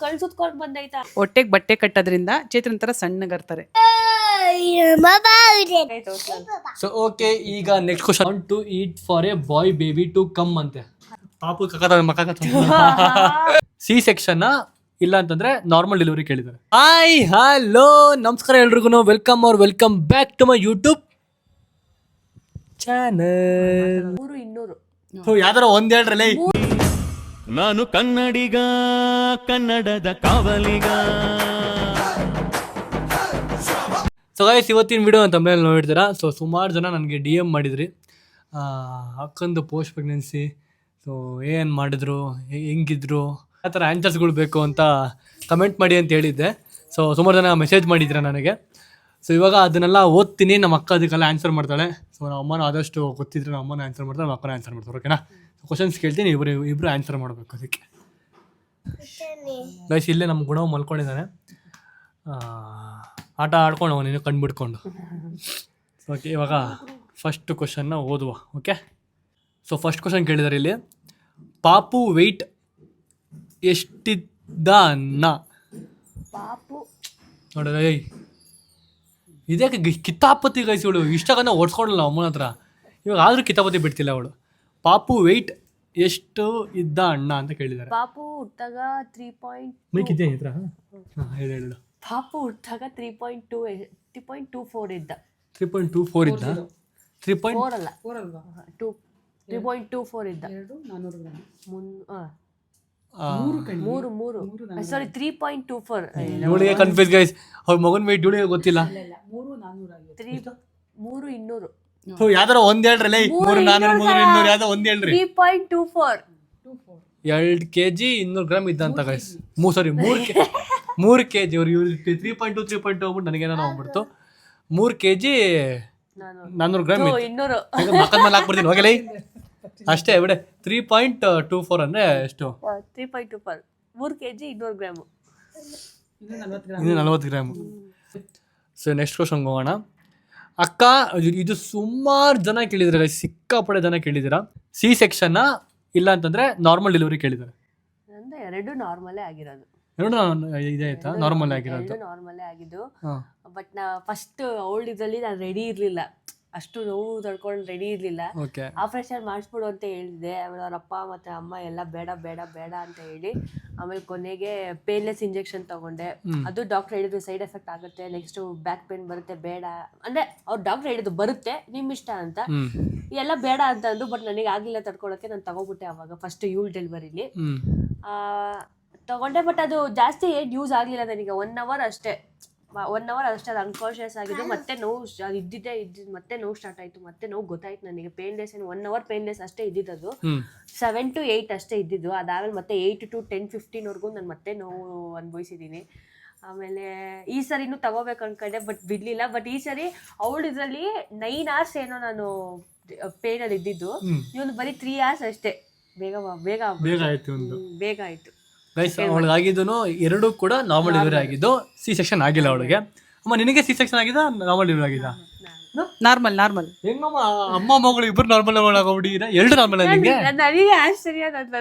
ಕಳ್ಸುತ್ಕೊಂಡ್ ಬಂದೈತಾ. ಹೊಟ್ಟೆಗೆ ಬಟ್ಟೆ ಕಟ್ಟೋದ್ರಿಂದ ಚೇತನ್ ತರ ಸಣ್ಣಗರ್ತಾರೆ. ಸೊ ಓಕೆ, ಈಗ next question. To eat for a boy baby to come ಅಂತೆ. ಪಾಪು ಸಿ ಸೆಕ್ಷನ್ ಇಲ್ಲ ಅಂತಂದ್ರೆ ನಾರ್ಮಲ್ ಡೆಲಿವರಿ ಕೇಳಿದ್ದಾರೆ. ಹಾಯ್ ಹಲೋ ನಮಸ್ಕಾರ ಎಲ್ರಿಗೂ, welcome back to my YouTube channel. 100-200 ಯಾವ್ದಾರ ಒಂದ್ ಹೇಳ್ರಲ್ಲ. ನಾನು ಕನ್ನಡಿಗ, ಕನ್ನಡದ ಕಾವಲಿಗ. ಸೊ ಗೈಸ್, ಇವತ್ತಿನ ವಿಡಿಯೋ ಅಂತ ಮೇಲೆ ನೋಡಿದ್ದೀರಾ. ಸೊ ಸುಮಾರು ಜನ ನನಗೆ DM ಮಾಡಿದ್ರಿ, ಅಕ್ಕಂದು ಪೋಸ್ಟ್ ಪ್ರೆಗ್ನೆನ್ಸಿ, ಸೊ ಏನು ಮಾಡಿದ್ರು, ಹೆಂಗಿದ್ರು, ಆ ಥರ ಆನ್ಸರ್ಸ್ಗಳು ಬೇಕು ಅಂತ ಕಮೆಂಟ್ ಮಾಡಿ ಅಂತ ಹೇಳಿದ್ದೆ. ಸೊ ಸುಮಾರು ಜನ ಮೆಸೇಜ್ ಮಾಡಿದ್ರ ನನಗೆ. ಸೊ ಇವಾಗ ಅದನ್ನೆಲ್ಲ ಓದ್ತೀನಿ. ನಮ್ಮ ಅಕ್ಕ ಅದಕ್ಕೆಲ್ಲ ಆನ್ಸರ್ ಮಾಡ್ತಾಳೆ. ಸೊ ನಮ್ಮ ಅಮ್ಮನ ಆದಷ್ಟು ಗೊತ್ತಿದ್ರೆ ನಮ್ಮ ಅಮ್ಮನ ಆನ್ಸರ್ ಮಾಡ್ತಾಳೆ, ನಮ್ಮ ಅಕ್ಕನ ಆನ್ಸರ್ ಮಾಡ್ತಾರೆ. ಓಕೆನಾ? ಕ್ವಶನ್ಸ್ ಕೇಳ್ತೀನಿ, ಇಬ್ಬರು ಆನ್ಸರ್ ಮಾಡಬೇಕು ಅದಕ್ಕೆ. ಗೈಸ್, ಇಲ್ಲೇ ನಮ್ಮ ಗುಣ ಮಲ್ಕೊಂಡಿದ್ದಾನೆ, ಆಟ ಆಡ್ಕೊಂಡು ಅವನೇನು ಕಂಡುಬಿಡ್ಕೊಂಡು. ಓಕೆ, ಇವಾಗ ಫಸ್ಟ್ ಕ್ವಶನ್ನ ಓದುವ. ಓಕೆ, ಸೊ ಫಸ್ಟ್ ಕ್ವಶನ್ ಕೇಳಿದ್ದಾರೆ ಇಲ್ಲಿ. ಪಾಪು ವೆಯ್ಟ್ ಎಷ್ಟಿದ್ದ ಅನ್ನ? ಪಾಪು ನೋಡ್ರ, ಇದಕ್ಕೆ ಕಿತಾಪತಿ ಗೈಸ್. ಇವಳು ಇಷ್ಟಕ್ಕನ್ನ ಓಡಿಸ್ಕೊಡಲ್ಲ ಅಮ್ಮನ ಹತ್ರ, ಇವಾಗ ಆದರೂ ಕಿತಾಪತಿ ಬಿಡ್ತಿಲ್ಲ ಅವಳು. ಪಾಪು ವೆಯ್ಟ್ ಎಷ್ಟು ಇದ್ದ ಅಣ್ಣ ಅಂತ ಕೇಳಿದ್ದಾರೆ. ಪಾಪು ಹುಟ್ಟಾಗ 3.2. ಮೈಕಿದ್ದೆ ಹತ್ರ. ಹಾಂ, ಹೇಳು. ಪಾಪು ಹುಟ್ಟಾಗ 3.24 ಇದ್ದ. 3.24 ಇದ್ದ? 4 ಅಲ್ಲ, 3.24 ಇದ್ದ. 3.24. ಇವಳಿಗೆ ಕನ್ಫ್ಯೂಸ್ ಗೈಸ್, ಅವ್ರ ಮಗನ ವೆಯ್ಟ್ ಇವಳಿಗೆ ಗೊತ್ತಿಲ್ಲ. 3,200. ಯಾವ್ದಾರ ಒಂದ್ ಹೇಳ್ರಲ್ಲ. 3,400, 3,200 ಯಾವ್ದೋ ಒಂದ್ ಹೇಳ್ರಿ. 3.24. 2 kg 200 ಗ್ರಾಮ್ ಇದ್ದಂತ ಗೈಸ್. 3 kg. ಅವ್ರು 3.2 3.2 ನನಗೇನೋ ಹೋಗ್ಬಿಡ್ತು. 3 kg 400 ಗ್ರಾಮ್ ಮಕ್ಕದ ಮೇಲೆ ಹಾಕ್ಬಿಡ್ತೀನಿ. ಹೋಗಲೇ ಅಷ್ಟೇ ಬಿಡೆ. 3.24 ಅಂದ್ರೆ ಎಷ್ಟು? 3.24 3 kg 200 ಗ್ರಾಮು, ಇನ್ನು 40 ಗ್ರಾಮು. ಸೊ ನೆಕ್ಸ್ಟ್ ಕ್ವಶನ್ಗೆ ಹೋಗೋಣ. ಅಕ್ಕ, ಇದು ಸುಮಾರು ಜನ ಕೇಳಿದ್ರೆ, ಸಿಕ್ಕಾಪಡೆ ಜನ ಕೇಳಿದ್ದೀರಾ. ಸಿ ಸೆಕ್ಷನ್ ಇಲ್ಲ ಅಂತಂದ್ರೆ ನಾರ್ಮಲ್ ಡೆಲಿವರಿ ಕೇಳಿದ್ದಾರೆ. ಅಂದ್ರೆ ಎರಡು ನಾರ್ಮಲೇ ಆಗಿರೋದು. ಎರಡು ಇದೆ ಆಯ್ತಾ? ನಾರ್ಮಲ್ ಆಗಿರೋದು, ನಾರ್ಮಲೇ ಆಗಿದ್ದು. ಬಟ್ ನಾ ಫಸ್ಟ್ ಓಲ್ಡ್ ಇದರಲ್ಲಿ ನಾನು ರೆಡಿ ಇರ್ಲಿಲ್ಲ, ಅಷ್ಟು ನೋವು ತಡ್ಕೊಂಡು ರೆಡಿ ಇರ್ಲಿಲ್ಲ. ಆಪರೇಷನ್ ಮಾಡಿಸ್ಬಿಡು ಅಂತ ಹೇಳಿದೆ. ಆಮೇಲೆ ಅವ್ರ ಅಪ್ಪ ಮತ್ತೆ ಅಮ್ಮ ಎಲ್ಲ ಬೇಡ ಬೇಡ ಬೇಡ ಅಂತ ಹೇಳಿ, ಆಮೇಲೆ ಕೊನೆಗೆ ಪೇನ್ಲೆಸ್ ಇಂಜೆಕ್ಷನ್ ತಗೊಂಡೆ. ಅದು ಡಾಕ್ಟರ್ ಹೇಳಿದ್ರು ಸೈಡ್ ಎಫೆಕ್ಟ್ ಆಗುತ್ತೆ, ನೆಕ್ಸ್ಟ್ ಬ್ಯಾಕ್ ಪೇನ್ ಬರುತ್ತೆ, ಬೇಡ ಅಂದ್ರೆ ಅವ್ರು ಡಾಕ್ಟರ್ ಹೇಳಿದ್ರು ಬರುತ್ತೆ ನಿಮ್ ಇಷ್ಟ ಅಂತ. ಎಲ್ಲ ಬೇಡ ಅಂತ ಅಂದ್ರು. ಬಟ್ ನನಗೆ ಆಗಿಲ್ಲ ತಡ್ಕೊಳಕ್ಕೆ, ನಾನು ತಗೋಬಿಟ್ಟೆ ಅವಾಗ ಫಸ್ಟ್ ಡೆಲಿವರಿಲಿ ತಗೊಂಡೆ. ಬಟ್ ಅದು ಜಾಸ್ತಿ ಏನು ಯೂಸ್ ಆಗಲಿಲ್ಲ ನನಗೆ. 1 hour ಅಷ್ಟೇ ಅದು ಅನ್ಕಾನ್ಶಿಯಸ್ ಆಗಿದ್ದು. ಮತ್ತೆ ನೋವು ಅದು ಇದ್ದಿದ್ದೆ ಮತ್ತೆ ನೋವು ಸ್ಟಾರ್ಟ್ ಆಯಿತು, ಮತ್ತೆ ನೋವು ಗೊತ್ತಾಯ್ತು ನನಗೆ. ಪೇನ್ಲೆಸ್ 1 hour ಪೇನ್ಲೆಸ್ ಅಷ್ಟೇ ಇದ್ದಿದ್ದು. 7 to 8 ಅಷ್ಟೇ ಇದ್ದಿದ್ದು. ಅದಾದ್ಮೇಲೆ ಮತ್ತೆ 8 to 10-15 ನಾನು ಮತ್ತೆ ನೋವು ಅನುಭವಿಸಿದ್ದೀನಿ. ಆಮೇಲೆ ಈ ಸರಿನೂ ತಗೋಬೇಕು ಅನ್ಕೊಂಡೆ, ಬಟ್ ಬಿಡ್ಲಿಲ್ಲ. ಬಟ್ ಈ ಸರಿ ಅವಳು ಇದರಲ್ಲಿ 9 hours ಏನೋ ನಾನು ಪೇನಲ್ಲಿ ಇದ್ದಿದ್ದು. ಇವನು ಬರೀ 3 hours ಅಷ್ಟೇ. ಬೇಗ ಆಯ್ತು. ಗೈಸ್, ಅವಳಿಗಾಗಿದ್ದು ಎರಡು ಕೂಡ ನಾರ್ಮಲ್ ಡೆಲಿವರಿ ಆಗಿದ್ದು, ಸಿ ಸೆಕ್ಷನ್ ಆಗಿಲ್ಲ ಅವಳಿಗೆ. ಅಮ್ಮ, ನಿನಗೆ ಸಿ ಸೆಕ್ಷನ್ ಆಗಿದ ನಾರ್ಮಲ್ ಡೆಲಿವರಿ ಆಗಿದ? ನಾರ್ಮಲ್. ಹೆಂಗಮ್ಮ, ಅಮ್ಮ ಮಗಳು ಇಬ್ಬರು ನಾರ್ಮಲ್ ಆಗೋಗ್ಬಿಟ್ಟಿದ್ದೀರಾ? ಎರಡು ನಾರ್ಮಲ್. ನಿಮಗೆ ನನಗೆ ಆಶ್ಚರ್ಯ,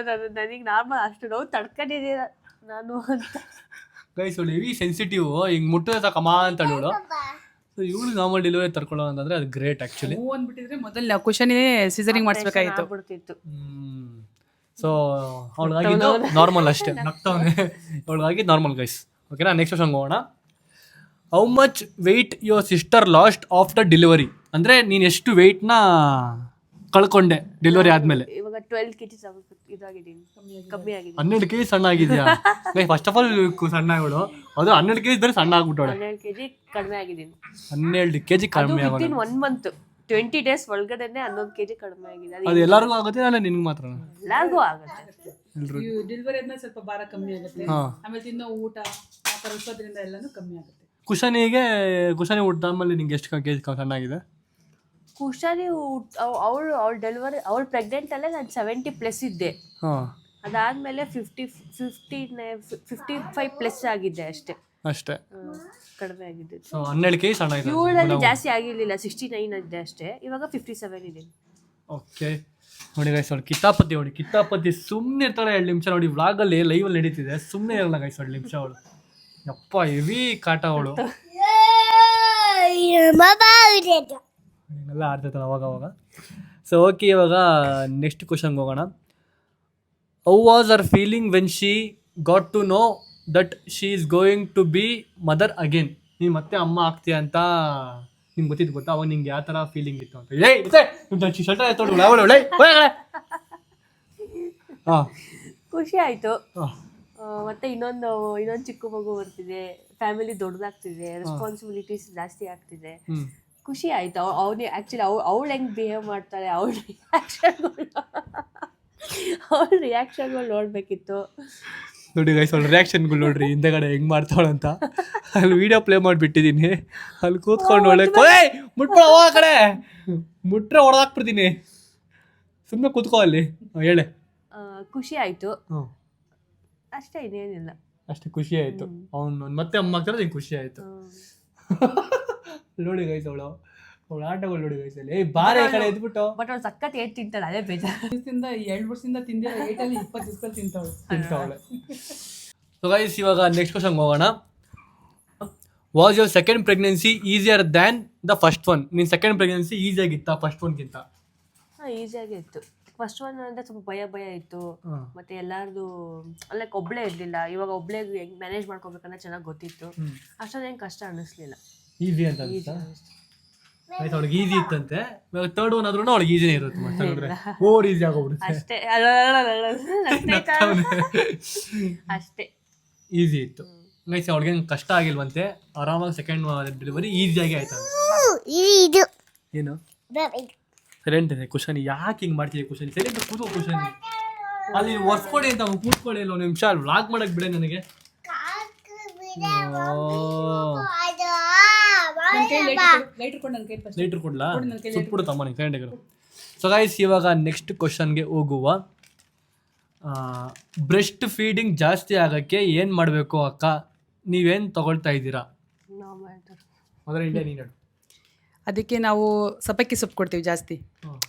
ನನಗೆ ನಾರ್ಮಲ್ ಅಷ್ಟು ನೋವು ತಡ್ಕೊಂಡಿದ್ದೀರ ನಾನು ಅಂತ. ಗೈಸ್, ಅವಳು ಹೆವಿ ಸೆನ್ಸಿಟಿವ್, ಹಿಂಗೆ ಮುಟ್ಟದ ಕಮ ಅಂತ ಹೇಳೋಳು. ಸೊ ಇವಳು ನಾರ್ಮಲ್ ಡೆಲಿವರಿ ತರ್ಕೊಳ್ಳೋ ಅಂತಂದ್ರೆ ಅದು ಗ್ರೇಟ್ ಆಕ್ಚುಲಿ. ಅಂದ್ಬಿಟ್ಟಿದ್ರೆ ಮೊದಲು ಕ್ವಶನ್ ಸಿಸರಿಂಗ್ ಮಾಡಿಸ್ಬೇಕಾಗಿತ್ತು. ಸೊ ಅವಳಿಗಾಗಿದ್ದು ನಾರ್ಮಲ್ ಅಷ್ಟೇ. ನಗ್ತಾವನೆ. ಅವಳಿಗಾಗಿ ನಾರ್ಮಲ್ ಗೈಸ್. ಓಕೆನಾ? ನೆಕ್ಸ್ಟ್ ಕ್ವಶನ್ ಹೋಗೋಣ. How much weight your sister lost after delivery? ಅಂದರೆ ನೀನು ಎಷ್ಟು ವೆಯ್ಟ್ನ ಕಳ್ಕೊಂಡೆ ಡೆಲಿವರಿ ಆದಮೇಲೆ? ಇವಾಗ 12 kg ಇದಾಗಿದ್ದೀನಿ, ಕಮ್ಮಿ ಆಗಿದೆ. 12 kg ಸಣ್ಣ ಆಗಿದೆಯಾ? ಫಸ್ಟ್ ಆಫ್ ಆಲ್ ಸಣ್ಣ ಇವಳು, ಅದು 12 kg ಬೇರೆ ಸಣ್ಣ ಆಗ್ಬಿಟ್ಟವಳೆ. 12 kg ಕಡಿಮೆ ಆಗಿದ್ದೀನಿ. 12 kg ಕಡಿಮೆ ಆಗೋದು ವಿತಿನ್ 1 month 20 days ಒಳಗಡೆನೆ 11 kg ಕಡಿಮೆ ಆಗಿದೆ. ಅದು ಎಲ್ಲರಿಗೂ ಆಗುತ್ತೆ ಅಲ್ಲ ನಿನ್ಗೆ ಮಾತ್ರ? ಎಲ್ಲರಿಗೂ ಆಗುತ್ತೆ. ಡೆಲಿವರಿ ಆದ್ಮೇಲೆ ಸ್ವಲ್ಪ ಭಾರ ಕಮ್ಮಿ ಆಗುತ್ತೆ, ಆಮೇಲೆ ತಿನ್ನೋ ಊಟ ಆ ಥರ ಇರೋದ್ರಿಂದ ಎಲ್ಲನೂ ಕಮ್ಮಿ ಆಗುತ್ತೆ. ಕುಶಾನಿ ಊಟದಲ್ಲಿ ನಿಂಗೆ ಎಷ್ಟು kg ಸಣ್ಣ ಆಗಿದೆ? ಕುಶಾನಿ ಅವಳು ಡೆಲಿವರಿ ಅವಳು ಪ್ರೆಗ್ನೆಂಟ್ ಅಲ್ಲೇ ನಾನು 70+ ಇದ್ದೆ. ಅದಾದ್ಮೇಲೆ 55+ ಆಗಿದೆ ಅಷ್ಟೇ. ಕಡಿಮೆ ಆಗಿದೆ. 12 kg ಸಣ್ಣ ಆಗಿದೆ. ಜಾಸ್ತಿ ಆಗಿರ್ಲಿಲ್ಲ, 69 ಇದ್ದೆ ಅಷ್ಟೇ. ಇವಾಗ 57 ಇದೆ. ಓಕೆ, ನೋಡಿ ಗೈಸ್ ನೋಡಿ ಕಿತಾಪತಿ ಸುಮ್ಮನೆ ಇರ್ತಾಳೆ 2 ನಿಮಿಷ ನೋಡಿ ವ್ಲಾಗಲ್ಲಿ ಲೈವಲ್ಲಿ ನಡೀತಿದೆ ಸುಮ್ಮನೆ ಇರಲ್ಲ ಗೈಸ್ 2 ನಿಮಿಷ ಅವಳು ಯಪ್ಪ ಹೆವಿ ಕಾಟ ಅವಳು ಎಲ್ಲ ಆಡ್ತೈತಲ್ಲ ಅವಾಗ ಸೊ ಓಕೆ ಇವಾಗ ನೆಕ್ಸ್ಟ್ ಕ್ವಶನ್ಗೆ ಹೋಗೋಣ how was our feeling when she got to know that she is going to be mother again ನೀನು ಮತ್ತೆ ಅಮ್ಮ ಆಗ್ತೀಯ ಅಂತ ನಿಂಗೆ ಗೊತ್ತಿದ್ದು ಗೊತ್ತಾ ಅವಾಗ ನಿಂಗೆ ಯಾವ ಥರ ಫೀಲಿಂಗ್ ಇತ್ತು ಅಂತ ಹಾಂ ಖುಷಿ ಆಯ್ತು. ಮತ್ತೆ ಇನ್ನೊಂದು ಚಿಕ್ಕ ಮಗು ಬರ್ತಿದೆ, ಫ್ಯಾಮಿಲಿ ದೊಡ್ಡದಾಗ್ತಿದೆ, ರೆಸ್ಪಾನ್ಸಿಬಿಲಿಟೀಸ್ ಜಾಸ್ತಿ ಆಗ್ತಿದೆ. ಖುಷಿ ಆಯ್ತು. ಅವನೇ ಆ್ಯಕ್ಚುಲಿ ಅವಳು ಹೆಂಗೆ ಬಿಹೇವ್ ಮಾಡ್ತಾಳೆ, ಅವಳ ರಿಯಾಕ್ಷನ್ಗಳು ನೋಡಬೇಕಿತ್ತು. ನೋಡಿ ಗೈಸ್ ಅವಳ ರಿಯಾಕ್ಷನ್ಗಳು ನೋಡ್ರಿ ಹಿಂದೆಗಡೆ ಹೆಂಗೆ ಮಾಡ್ತಾವಳಂತ. ಅಲ್ಲಿ ವಿಡಿಯೋ ಪ್ಲೇ ಮಾಡಿಬಿಟ್ಟಿದ್ದೀನಿ, ಅಲ್ಲಿ ಕೂತ್ಕೊಂಡು ಒಳ್ಳೆ ಮುಟ್ಬಿಡ ಆ ಕಡೆ ಮುಟ್ರೆ ಹೊಡೆದಾಕ್ಬಿಡ್ತೀನಿ, ಸುಮ್ಮನೆ ಕೂತ್ಕೋ ಅಲ್ಲಿ. ಹೇಳೆ. ಖುಷಿ ಆಯಿತು ಅಷ್ಟೇ, ಇನ್ನೇನಿಲ್ಲ. ಅಷ್ಟೇ ಖುಷಿ ಆಯಿತು. ಅವನು ಮತ್ತೆ ಅಮ್ಮ ಆಗ್ತಾರೆ ನಿಂಗೆ ಖುಷಿ ಆಯಿತು. ನೋಡಿ ಗೈಸ್ ಅವಳ ಆಟಗಳು ನೋಡಿ ಗೈಸ್ ಅಲ್ಲಿ ಬಾರೆ ಕಡೆ ಎದ್ಬಿಟ್ಟು. ಬಟ್ ಅವ್ಳು ಸಖತ್ ಏಟ್ ತಿಂತಾಳೆ, ಅದೇ ಬೇಜಾರು. 2 ವರ್ಷದಿಂದ ತಿಂದಿಲ್ಲ, 8 20 ದಿವಸದಲ್ಲಿ ತಿಂತಾವಳೆ. ಸೊ ಗೈಸ್ ಇವಾಗ ನೆಕ್ಸ್ಟ್ ಕ್ವಶನ್ ಹೋಗೋಣ. Was your second pregnancy easier than the first one? ನಿನ್ನ ಸೆಕೆಂಡ್ ಪ್ರೆಗ್ನೆನ್ಸಿ ಈಸಿಯಾಗಿತ್ತಾ ಫಸ್ಟ್ ಒನ್ಗಿಂತ? ಈಸಿಯಾಗೇ ಇತ್ತು. ಫಸ್ಟ್ ಒನ್ ಅಂದರೆ ಸ್ವಲ್ಪ ಭಯ ಇತ್ತು. ಮತ್ತೆ ಎಲ್ಲಾರ್ದು ಲೈಕ್ ಒಬ್ಳೇ ಇರಲಿಲ್ಲ. ಇವಾಗ ಒಬ್ಳೇ ಹೆಂಗೆ ಮ್ಯಾನೇಜ್ ಮಾಡ್ಕೋಬೇಕನ್ನ ಚೆನ್ನಾಗಿ ಗೊತ್ತಿತ್ತು. ಅಷ್ಟೊಂದು ಹೆಂಗೆ ಕಷ್ಟ ಅನ್ನಿಸ್ಲಿಲ್ಲ. ಈಸಿ ಅಂತ ಆಯ್ತು. ಅವಳಿಗೆ ಈಸಿ ಇತ್ತಂತೆ. ಇವಾಗ ಥರ್ಡ್ ಒನ್ ಆದ್ರೂ ಅವಳಿಗೆ ಈಸಿನೇ ಇರುತ್ತೆ ಮತ್ತೆ ನೋಡ್ರೆ ಓವರ್ ಈಸಿ ಆಗೋಗ್ಬಿಡುತ್ತೆ. ಅಷ್ಟೇ ಅಷ್ಟೇ ಈಸಿ ಇತ್ತು ಗೈಸ್. ಅವಳಿಗೆ ಕಷ್ಟ ಆಗಿಲ್ವಂತೆ, ಆರಾಮಾಗಿ ಸೆಕೆಂಡ್ ಡೆಲಿವರಿ ಈಸಿಯಾಗಿ ಆಯ್ತು. ಏನು ಸೈಲೆಂಟ್ ಇದೆ ಕ್ವಶನ್, ಯಾಕೆ ಹಿಂಗೆ ಮಾಡ್ತೀವಿ ಕ್ವಶನ್? ಸೈಲೆಂಟ್ ಕೂತ್ಕೋ ಕ್ವಶನ್. ಅಲ್ಲಿ ಒರ್ಸ್ಕೊಡಿ ಅಂತ ಕೂತ್ಕೊಳ್ಳಿ ಇಲ್ಲ ಒಂದು ನಿಮಿಷ, ಅಲ್ಲಿ ವ್ಲಾಗ್ ಮಾಡಕ್ಕೆ ಬಿಡೆ ನನಗೆ. ಲೈಟ್ರ್ ಕೊಡ್ಲಾ? ಸುಟ್ಬಿಡು ತಮ್ಮ ನೀನು ಸೈಲೆಂಟ್. ಸೊ ಗೈಸ್ ಇವಾಗ ನೆಕ್ಸ್ಟ್ ಕ್ವಶನ್ಗೆ ಹೋಗುವ. ಬ್ರೆಸ್ಟ್ ಫೀಡಿಂಗ್ ಜಾಸ್ತಿ ಆಗೋಕ್ಕೆ ಏನು ಮಾಡಬೇಕು ಅಕ್ಕ? ನೀವೇನು ತಗೊಳ್ತಾ ಇದ್ದೀರಾ? ಅದರ ಇಂಡಿಯಾ ನೀನು. ಅದಕ್ಕೆ ನಾವು ಸಬ್ಬಕ್ಕಿ ಸೊಪ್ಪು ಕೊಡ್ತೀವಿ ಜಾಸ್ತಿ.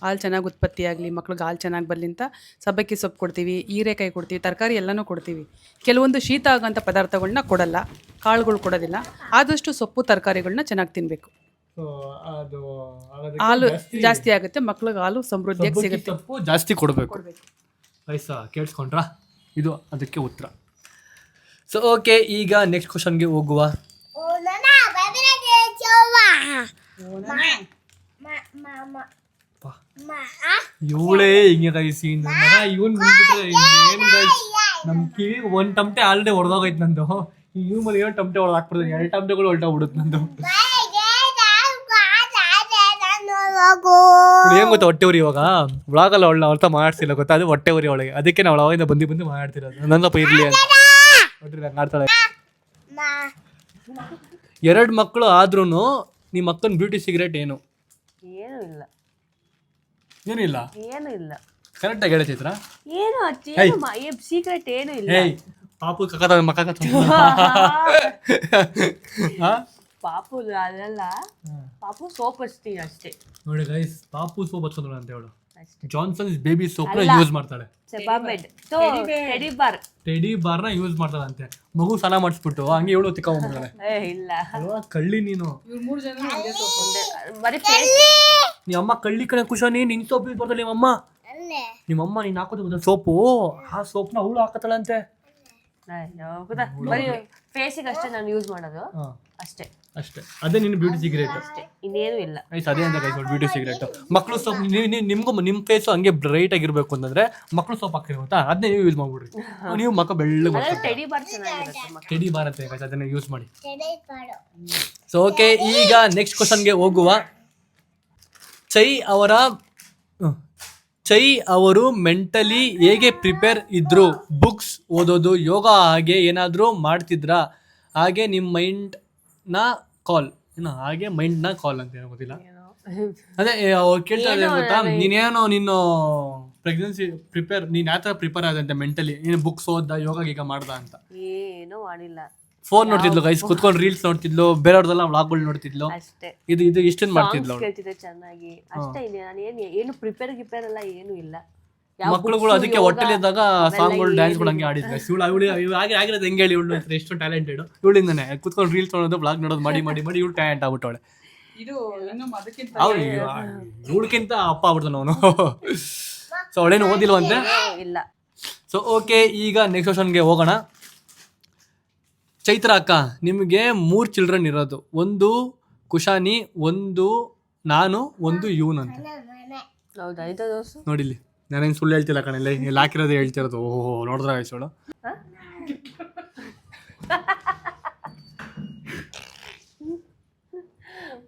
ಹಾಲು ಚೆನ್ನಾಗಿ ಉತ್ಪತ್ತಿ ಆಗಲಿ, ಮಕ್ಳಿಗೆ ಹಾಲು ಚೆನ್ನಾಗಿ ಬರಲಿ ಅಂತ ಸಬ್ಬಕ್ಕಿ ಸೊಪ್ಪು ಕೊಡ್ತೀವಿ, ಹೀರೆಕಾಯಿ ಕೊಡ್ತೀವಿ, ತರಕಾರಿ ಎಲ್ಲನೂ ಕೊಡ್ತೀವಿ. ಕೆಲವೊಂದು ಶೀತ ಆಗೋಂಥ ಪದಾರ್ಥಗಳನ್ನ ಕೊಡಲ್ಲ, ಕಾಳುಗಳು ಕೊಡೋದಿಲ್ಲ. ಆದಷ್ಟು ಸೊಪ್ಪು ತರಕಾರಿಗಳನ್ನ ಚೆನ್ನಾಗಿ ತಿನ್ನಬೇಕು. ಹಾಲು ಜಾಸ್ತಿ ಆಗುತ್ತೆ, ಮಕ್ಳಿಗೆ ಹಾಲು ಸಮೃದ್ಧಿಯಾಗಿ ಸಿಗುತ್ತೆ. ಸೊಪ್ಪು ಜಾಸ್ತಿ ಕೊಡಬೇಕು. ಆಯ್ತಾ ಕೇಳಿಸ್ಕೊಂಡ್ರಾ? ಇದು ಅದಕ್ಕೆ ಉತ್ತರ. ಸೊ ಓಕೆ ಈಗ ನೆಕ್ಸ್ಟ್ ಕ್ವಶನ್ಗೆ ಹೋಗುವ. ಇವಳೇ ಹಿಂಗೆ ಗೈಸಿ ಇವನ್ ಬಿಟ್ಬಿಟ್ರೆ ಏನು ಗೈಸ್ ನಮ್ಮ ಕಿವಿ ಒಂದು ಟಮಟೆ ಆಲ್ರೆಡಿ ಹೊಡೆದೋಗೈತೆ ನಂದು. ಇವ್ ಮೇಲೆ ಏನು ಟಮಟೆ ಹೊಡೆದಾಕ್ಬಿಡ್ತೀನಿ, 2 ಟಮಟೆಗಳು ಹೊಲ್ಟೋಗ್ಬಿಡುತ್ತೆ ನಂದು. ಏನ್ ಗೊತ್ತಾ ಹೊಟ್ಟೆ ಉರಿ ಇವಾಗ ವ್ಲಾಗಲ್ಲ ಅವಳ ಅರ್ಥ ಮಾಡ್ತಿಲ್ಲ ಗೊತ್ತಾ, ಅದು ಹೊಟ್ಟೆ ಉರಿ ಅವಳಿಗೆ. ಅದಕ್ಕೆ ನಾವು ಅವಾಗಿಂದ ಬಂದು ಮಾಡ್ತಿರೋದು ನನ್ನಪ್ಪ ಇರ್ಲಿ ಅಂತ ನೋಡ್ರಿ ಆಡ್ತಾಳೆ. 2 ಮಕ್ಕಳು ಆದ್ರೂ ನಿಮ್ಮ ಅಕ್ಕನ ಬ್ಯೂಟಿ ಸೀಕ್ರೆಟ್ ಏನು? ಏನಿಲ್ಲ ಕರೆಕ್ಟಾಗಿ ಹೇಳ್ತಿದ್ರ? ಸೀಕ್ರೆಟ್ ಏನು ಇಲ್ಲ. ಪಾಪು ಮಕ್ಕ ಪಾಪು ಅದೆಲ್ಲ ಪಾಪು ಸೋಪ್ ಹಚ್ತೀವಿ ಅಷ್ಟೇ. ನೋಡಿ ಗೈಸ್ ಪಾಪು ಸೋಪ್ ಹಚ್ಕೊಂಡ್ರು ಅಂತ ಹೇಳು. ಜಾನ್ಸನ್ಸ್ ಬೇಬಿ ಸೋಪ್ ಯೂಸ್ ಮಾಡ್ತಾಳೆ. ಟೆಡಿ ಬಾರ್ನ ಯೂಸ್ ಮಾಡ್ತಾಳಂತೆ. ಮಗು ಸ್ನಾನ ಮಾಡಿಸ್ಬಿಟ್ಟು ಹಂಗೆ ಇವಳು ತಿಕ್ಕೊಂಡ್ಬಿಡ್ತಾಳೆ. ಇಲ್ಲ ಕಳ್ಳಿ ನೀನು. 3 ಜನ ನಿಮ್ಮ ಅಮ್ಮ ಕಳ್ಳಿ ಕಡೆ ಖುಷಿ. ನಿನ್ ಸೋಪ್ ಯೂಸ್ ಮಾಡ್ತಾಳೆ ನಿಮ್ಮಮ್ಮ. ನೀನ್ ಹಾಕೋದು ಸೋಪು, ಆ ಸೋಪ್ನ ಅವಳು ಹಾಕತಾಳಂತೆ. ಬರೀ ಫೇಸಿಗೆ ಅಷ್ಟೇ ನಾನು ಯೂಸ್ ಮಾಡೋದು ಅಷ್ಟೇ. ಅದೇ ನಿನ್ನ ಬ್ಯೂಟಿ ಸೀಕ್ರೆಟ್ ಅಷ್ಟೇ, ಇನ್ನೇನು ಇಲ್ಲ. ಅದೇ ಅಂತ ಗೈಸ್ ಬ್ಯೂಟಿ ಸೀಕ್ರೆಟ್. ಮಕ್ಕಳು ಸೋಪ್ ನಿಮ್ಗೂ ನಿಮ್ಮ ಫೇಸು ಹಂಗೆ ಬ್ರೈಟ್ ಆಗಿರ್ಬೇಕು ಅಂತಂದ್ರೆ ಮಕ್ಕಳು ಸೋಪ್ ಹಾಕ್ತೀವಿ ಗೊತ್ತಾ, ಅದನ್ನೇ ನೀವು ಯೂಸ್ ಮಾಡ್ಬಿಡ್ರಿ. ನೀವು ಮಕ್ಕ ಬೆಳ್ಳಗೆ ಟೆಡಿ ಬಾರ್ ಚೆನ್ನಾಗಿರುತ್ತೆ. ಟೆಡಿ ಬಾರ್ ಅಂತ ಗೈಸ್ ಅದನ್ನ ಯೂಸ್ ಮಾಡಿ. ಸೊ ಓಕೆ ಈಗ ನೆಕ್ಸ್ಟ್ ಕ್ವಶನ್ಗೆ ಹೋಗುವ. ಚೈ ಅವರು ಮೆಂಟಲಿ ಹೇಗೆ ಪ್ರಿಪೇರ್ ಇದ್ರು? ಬುಕ್ಸ್ ಓದೋದು, ಯೋಗ ಹಾಗೆ ಏನಾದರೂ ಮಾಡ್ತಿದ್ರಾ? ಹಾಗೆ ನಿಮ್ಮ ಮೈಂಡ್ನ ಕಾಲ್ ಅಂತ ಏನೋ ಗೊತ್ತಿಲ್ಲ. ಅದೇ ಕೇಳ್ತಾ ಇದ್ದಾರೆ ಗೊತ್ತಾ, ನೀನೇನೋ ನೀನು ಪ್ರೆಗ್ನೆನ್ಸಿ ನೀನು ಯಾವ ಥರ ಪ್ರಿಪೇರ್ ಆದಂತೆ ಮೆಂಟಲಿ? ನೀನು ಬುಕ್ಸ್ ಓದ್ದ, ಯೋಗ ಗೀಗ ಮಾಡ್ದ ಅಂತ? ಏನೂ ಮಾಡಿಲ್ಲ. ಫೋನ್ ನೋಡ್ತಿದ್ಲು ಗೈಸ್, ಕುತ್ಕೊಂಡು ರೀಲ್ಸ್ ನೋಡ್ತಿದ್ಲು, ಬೇರೆಯವ್ರದೆಲ್ಲ ವ್ಲಾಗ್ಗಳು ನೋಡ್ತಿದ್ಲು ಅಷ್ಟೇ. ಇದು ಇಷ್ಟೊಂದು ಮಾಡ್ತಿದ್ಲು ಕೇಳ್ತಿದ್ದೆ ಚೆನ್ನಾಗಿ ಅಷ್ಟೇ. ನಾನು ಏನು ಪ್ರಿಪೇರ್ ಎಲ್ಲ ಏನೂ ಇಲ್ಲ. ಮಕ್ಕಳುಗಳು ಅದಕ್ಕೆ ಹೊಟ್ಟೆಲಿದ್ದಾಗ ಸಾಂಗ್ಗಳು ಡ್ಯಾನ್ಸ್ಗಳು ಹಂಗೆ ಆಡಿದ್ವಿ. ಇವಳು ಆಗಿರೋದು ಹೆಂಗೆ ಹೇಳಿ, ಇವಳು ಎಷ್ಟು ಟ್ಯಾಲೆಂಟೆಡ್ ಇವಳಿಂದಾನೆ ಕುತ್ಕೊಂಡು ರೀಲ್ಸ್ ನೋಡೋದು ಬ್ಲಾಗ್ ನೋಡೋದು ಮಾಡಿ ಮಾಡಿ ಮಾಡಿ ಇವಳು ಟ್ಯಾಲೆಂಟ್ ಆಗ್ಬಿಟ್ಟವಳೆ. ಇದು ಇನ್ನೂ ಅದಕ್ಕಿಂತ ಅವ್ರು ಇವಳಕ್ಕಿಂತ ಅಪ್ಪ ಆಗ್ಬಿಡ್ತಾನೆ ಅವನು. ಸೊ ಅವಳೇನು ಓದಿಲ್ವಂತೆ. ಇಲ್ಲ. ಸೊ ಓಕೆ, ಈಗ ನೆಕ್ಸ್ಟ್ ಕ್ವಶನ್ಗೆ ಹೋಗೋಣ. ಚೈತ್ರ ಅಕ್ಕ, ನಿಮಗೆ 3 ಚಿಲ್ಡ್ರನ್ ಇರೋದು, ಒಂದು ಕುಶಾನಿ, ಒಂದು ನಾನು, ಒಂದು ಯೂನ್ ಅಂತ. ಹೌದಾ? ಇದು ದೋಸು ನೋಡಿಲ್ಲಿ, ನಾನೇನು ಸುಳ್ಳು ಹೇಳ್ತಿಲ್ಲ ಕಣಲ್ಲ, ಇಲ್ಲಿ ಹಾಕಿರೋದು ಹೇಳ್ತಿರೋದು. ಓಹೋ, ನೋಡಿದ್ರ ಆಯ್ಸೋಳು.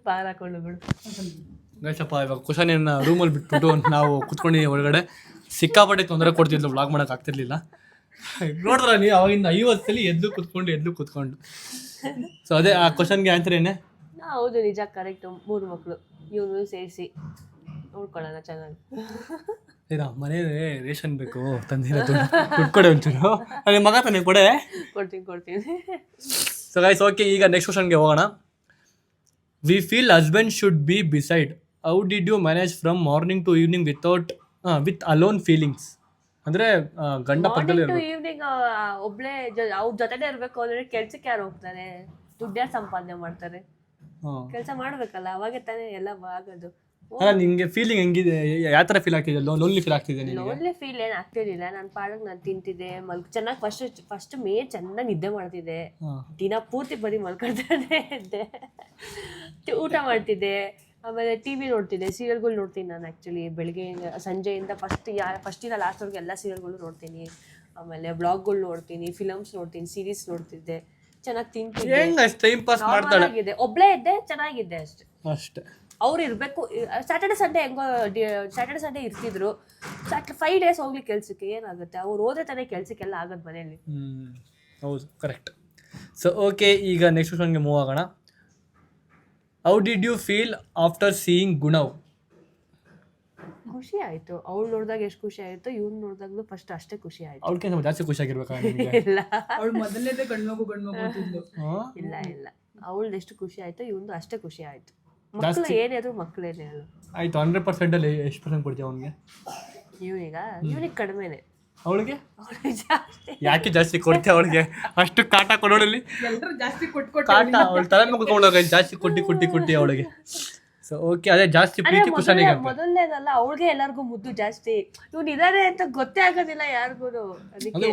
ಬಾರ ಹಾಕೊಂಡು ಬಿಡು ಗೈಸಪ್ಪ. ಇವಾಗ ಕುಶಾನಿಯನ್ನ ರೂಮಲ್ಲಿ ಬಿಟ್ಬಿಟ್ಟು ನಾವು ಕುತ್ಕೊಂಡು ಒಳಗಡೆ ಸಿಕ್ಕಾಪಟ್ಟೆ ತೊಂದರೆ ಕೊಡ್ತಿದ್ಲು, ಬ್ಲಾಗ್ ಮಾಡೋಕೆ ಆಗ್ತಿರ್ಲಿಲ್ಲ. ನೋಡಿದ್ರ ನೀವು ಅವಾಗಿಂದ 50 ಸಲ ಎದ್ದು ಕುತ್ಕೊಂಡು. ಸೊ ಅದೇ ಆ ಕ್ವಶನ್ಗೆ ಆನ್ಸರ್ ಏನೇ? ಹೌದು, ನಿಜ, ಕರೆಕ್ಟ್. 3 ಮಕ್ಕಳು, ಇವನು ಸೇರಿಸಿ ನೋಡ್ಕೊಳ್ಳೋಣ ಚೆನ್ನಾಗಿ. ಏನೋ ಮನೆ ರೇಷನ್ ಬೇಕು ತಂದಿಲ್ಲ, ದುಡ್ಡು ಕೊಡೆ ಒಂಚೂರು. ಅದೇ ಮಗ ತಾನೆ ಕೊಡೆ. ಕೊಡ್ತೀನಿ. ಸೊ ಗೈಸ್ ಓಕೆ, ಈಗ ನೆಕ್ಸ್ಟ್ ಕ್ವಶನ್ಗೆ ಹೋಗೋಣ. We feel husband should be beside. How did you manage from morning to evening with alone feelings? ಅಂದರೆ ಗಂಡ ಪಕ್ಕದಲ್ಲಿ ಈವ್ನಿಂಗ್ ಒಬ್ಳೆ ಅವ್ರ ಜೊತೆನೇ ಇರ್ಬೇಕು ಅಂದ್ರೆ ಕೆಲ್ಸಕ್ಕೆ ಯಾರು ಹೋಗ್ತಾರೆ? ದುಡ್ಡು ಯಾರು ಸಂಪಾದನೆ ಮಾಡ್ತಾರೆ? ಕೆಲಸ ಮಾಡ್ಬೇಕಲ್ಲ, ಅವಾಗೆ ತಾನೇ ಎಲ್ಲ ಆಗೋದು. ಅಲ್ಲ, ನಿಂಗೆ ಫೀಲಿಂಗ್ ಹೆಂಗಿದೆ? ಯಾವ ಥರ ಫೀಲ್ ಆಗ್ತಿದೆ? ಲೋನ್ಲಿ ಫೀಲ್ ಆಗ್ತಿದೆ ನಿನಗೆ? ಲೋನ್ಲಿ ಫೀಲ್ ಏನು ಆಗ್ತಿರ್ಲಿಲ್ಲ. ನನ್ನ ಪಾಡಕ್ಕೆ ನಾನು ತಿಂತಿದ್ದೆ, ಚೆನ್ನಾಗಿ ಫಸ್ಟ್ ಚೆನ್ನಾಗಿ ನಿದ್ದೆ ಮಾಡ್ತಿದ್ದೆ. ದಿನ ಪೂರ್ತಿ ಬರೀ ಮಲ್ಕೊಳ್ತಾನೆ ಇದ್ದೆ, ಊಟ ಮಾಡ್ತಿದ್ದೆ, ಆಮೇಲೆ ಟಿವಿ ನೋಡ್ತಿದ್ದೆ, ಸೀರಿಯಲ್ಗಳು ನೋಡ್ತೀನಿ ನಾನು. ಆ್ಯಕ್ಚುಲಿ ಬೆಳಿಗ್ಗೆ ಸಂಜೆಯಿಂದ ಫಸ್ಟಿಂದ ಲಾಸ್ಟ್ವರೆಗೂ ಎಲ್ಲ ಸೀರಿಯಲ್ಗಳು ನೋಡ್ತೀನಿ. ಆಮೇಲೆ ಬ್ಲಾಗ್ಗಳು ನೋಡ್ತೀನಿ, ಫಿಲಮ್ಸ್ ನೋಡ್ತೀನಿ, ಸೀರೀಸ್ ನೋಡ್ತಿದ್ದೆ, ಚೆನ್ನಾಗಿ ತಿಂತಿದ್ದೆ, ಟೈಮ್ ಪಾಸ್ ಮಾಡ್ತಾಳೆ. ಒಬ್ಳೇ ಇದ್ದೆ, ಚೆನ್ನಾಗಿದ್ದೆ ಅಷ್ಟೇ. ಅವ್ರು ಇರಬೇಕು. ಸ್ಯಾಟರ್ಡೆ ಸಂಡೇ ಹೆಂಗೋ ಸ್ಯಾಟರ್ಡೆ ಸಂಡೇ ಇರ್ತಿದ್ರು. 5 ಡೇಸ್ ಹೋಗ್ಲಿ ಕೆಲ್ಸಕ್ಕೆ, ಏನಾಗುತ್ತೆ? ಅವ್ರು ಹೋದ್ರೆ ತಾನೇ ಕೆಲ್ಸಕ್ಕೆಲ್ಲ ಆಗೋದು ಮನೆಯಲ್ಲಿ. ಹೌದು, ಕರೆಕ್ಟ್. ಸೊ ಓಕೆ, ಈಗ ನೆಕ್ಸ್ಟ್ ಕ್ವಶನ್ಗೆ ಮೂವ್ ಆಗೋಣ. How did you feel after seeing ಗುಣವ್? ಖುಷಿ ಆಯ್ತು. ಅವಳು ನೋಡಿದಾಗ ಎಷ್ಟು ಖುಷಿ ಆಯ್ತು, ಇವ್ನು ನೋಡಿದಾಗ್ಲೂ ಫಸ್ಟ್ ಅಷ್ಟೇ ಖುಷಿ ಆಯ್ತು. ಅವಳಿಗೆ ಜಾಸ್ತಿ ಖುಷಿ ಆಗಿರ್ಬೇಕಾ? ಇಲ್ಲ, ಅವಳು ಮೊದಲನೇದೇ ಗಂಡ್ಮಗು ಅಂತಿದ್ಲು. ಇಲ್ಲ, ಅವಳು ಎಷ್ಟು ಖುಷಿ ಆಯ್ತು, ಇವ್ನು ಅಷ್ಟೇ ಖುಷಿ ಆಯ್ತು. ಮಕ್ಕಳು ಏನಾದ್ರು ಮಕ್ಕಳೇನೆ ಹೇಳು. ಆಯ್ತು, 100%ಅಲ್ಲಿ ಎಷ್ಟು ಪರ್ಸೆಂಟ್ ಕೊಡ್ತೀವಿ ಅವನಿಗೆ? ಇವನಿಗೆ ಕಡಿಮೆನೆ. ಅವಳಿಗೆ ಜಾಸ್ತಿ. ಯಾಕೆ ಜಾಸ್ತಿ ಕೊಡ್ತೀವಿ ಅವಳಿಗೆ? ಅಷ್ಟು ಕಾಟ ಕೊಡೋಳಲ್ಲಿ ಎಲ್ಲರೂ ಜಾಸ್ತಿ ಕೊಟ್ಟು ಕಾಟ ಅವಳ ತಲೆ ಮುಗಿಸ್ಕೊಂಡೋಗ ಜಾಸ್ತಿ ಕೊಟ್ಟಿ ಅವಳಿಗೆ. ಸೊ ಓಕೆ, ಅದೇ ಜಾಸ್ತಿ ಪ್ರೀತಿ ಕುಶಾನಿಗೆ. ಮೊದಲನೇದಲ್ಲ, ಅವಳಿಗೆ ಎಲ್ಲರಿಗೂ ಮುದ್ದು ಜಾಸ್ತಿ. ಇವ್ನು ಇದಾರೆ ಅಂತ ಗೊತ್ತೇ ಆಗೋದಿಲ್ಲ ಯಾರಿಗೂ. ಅದು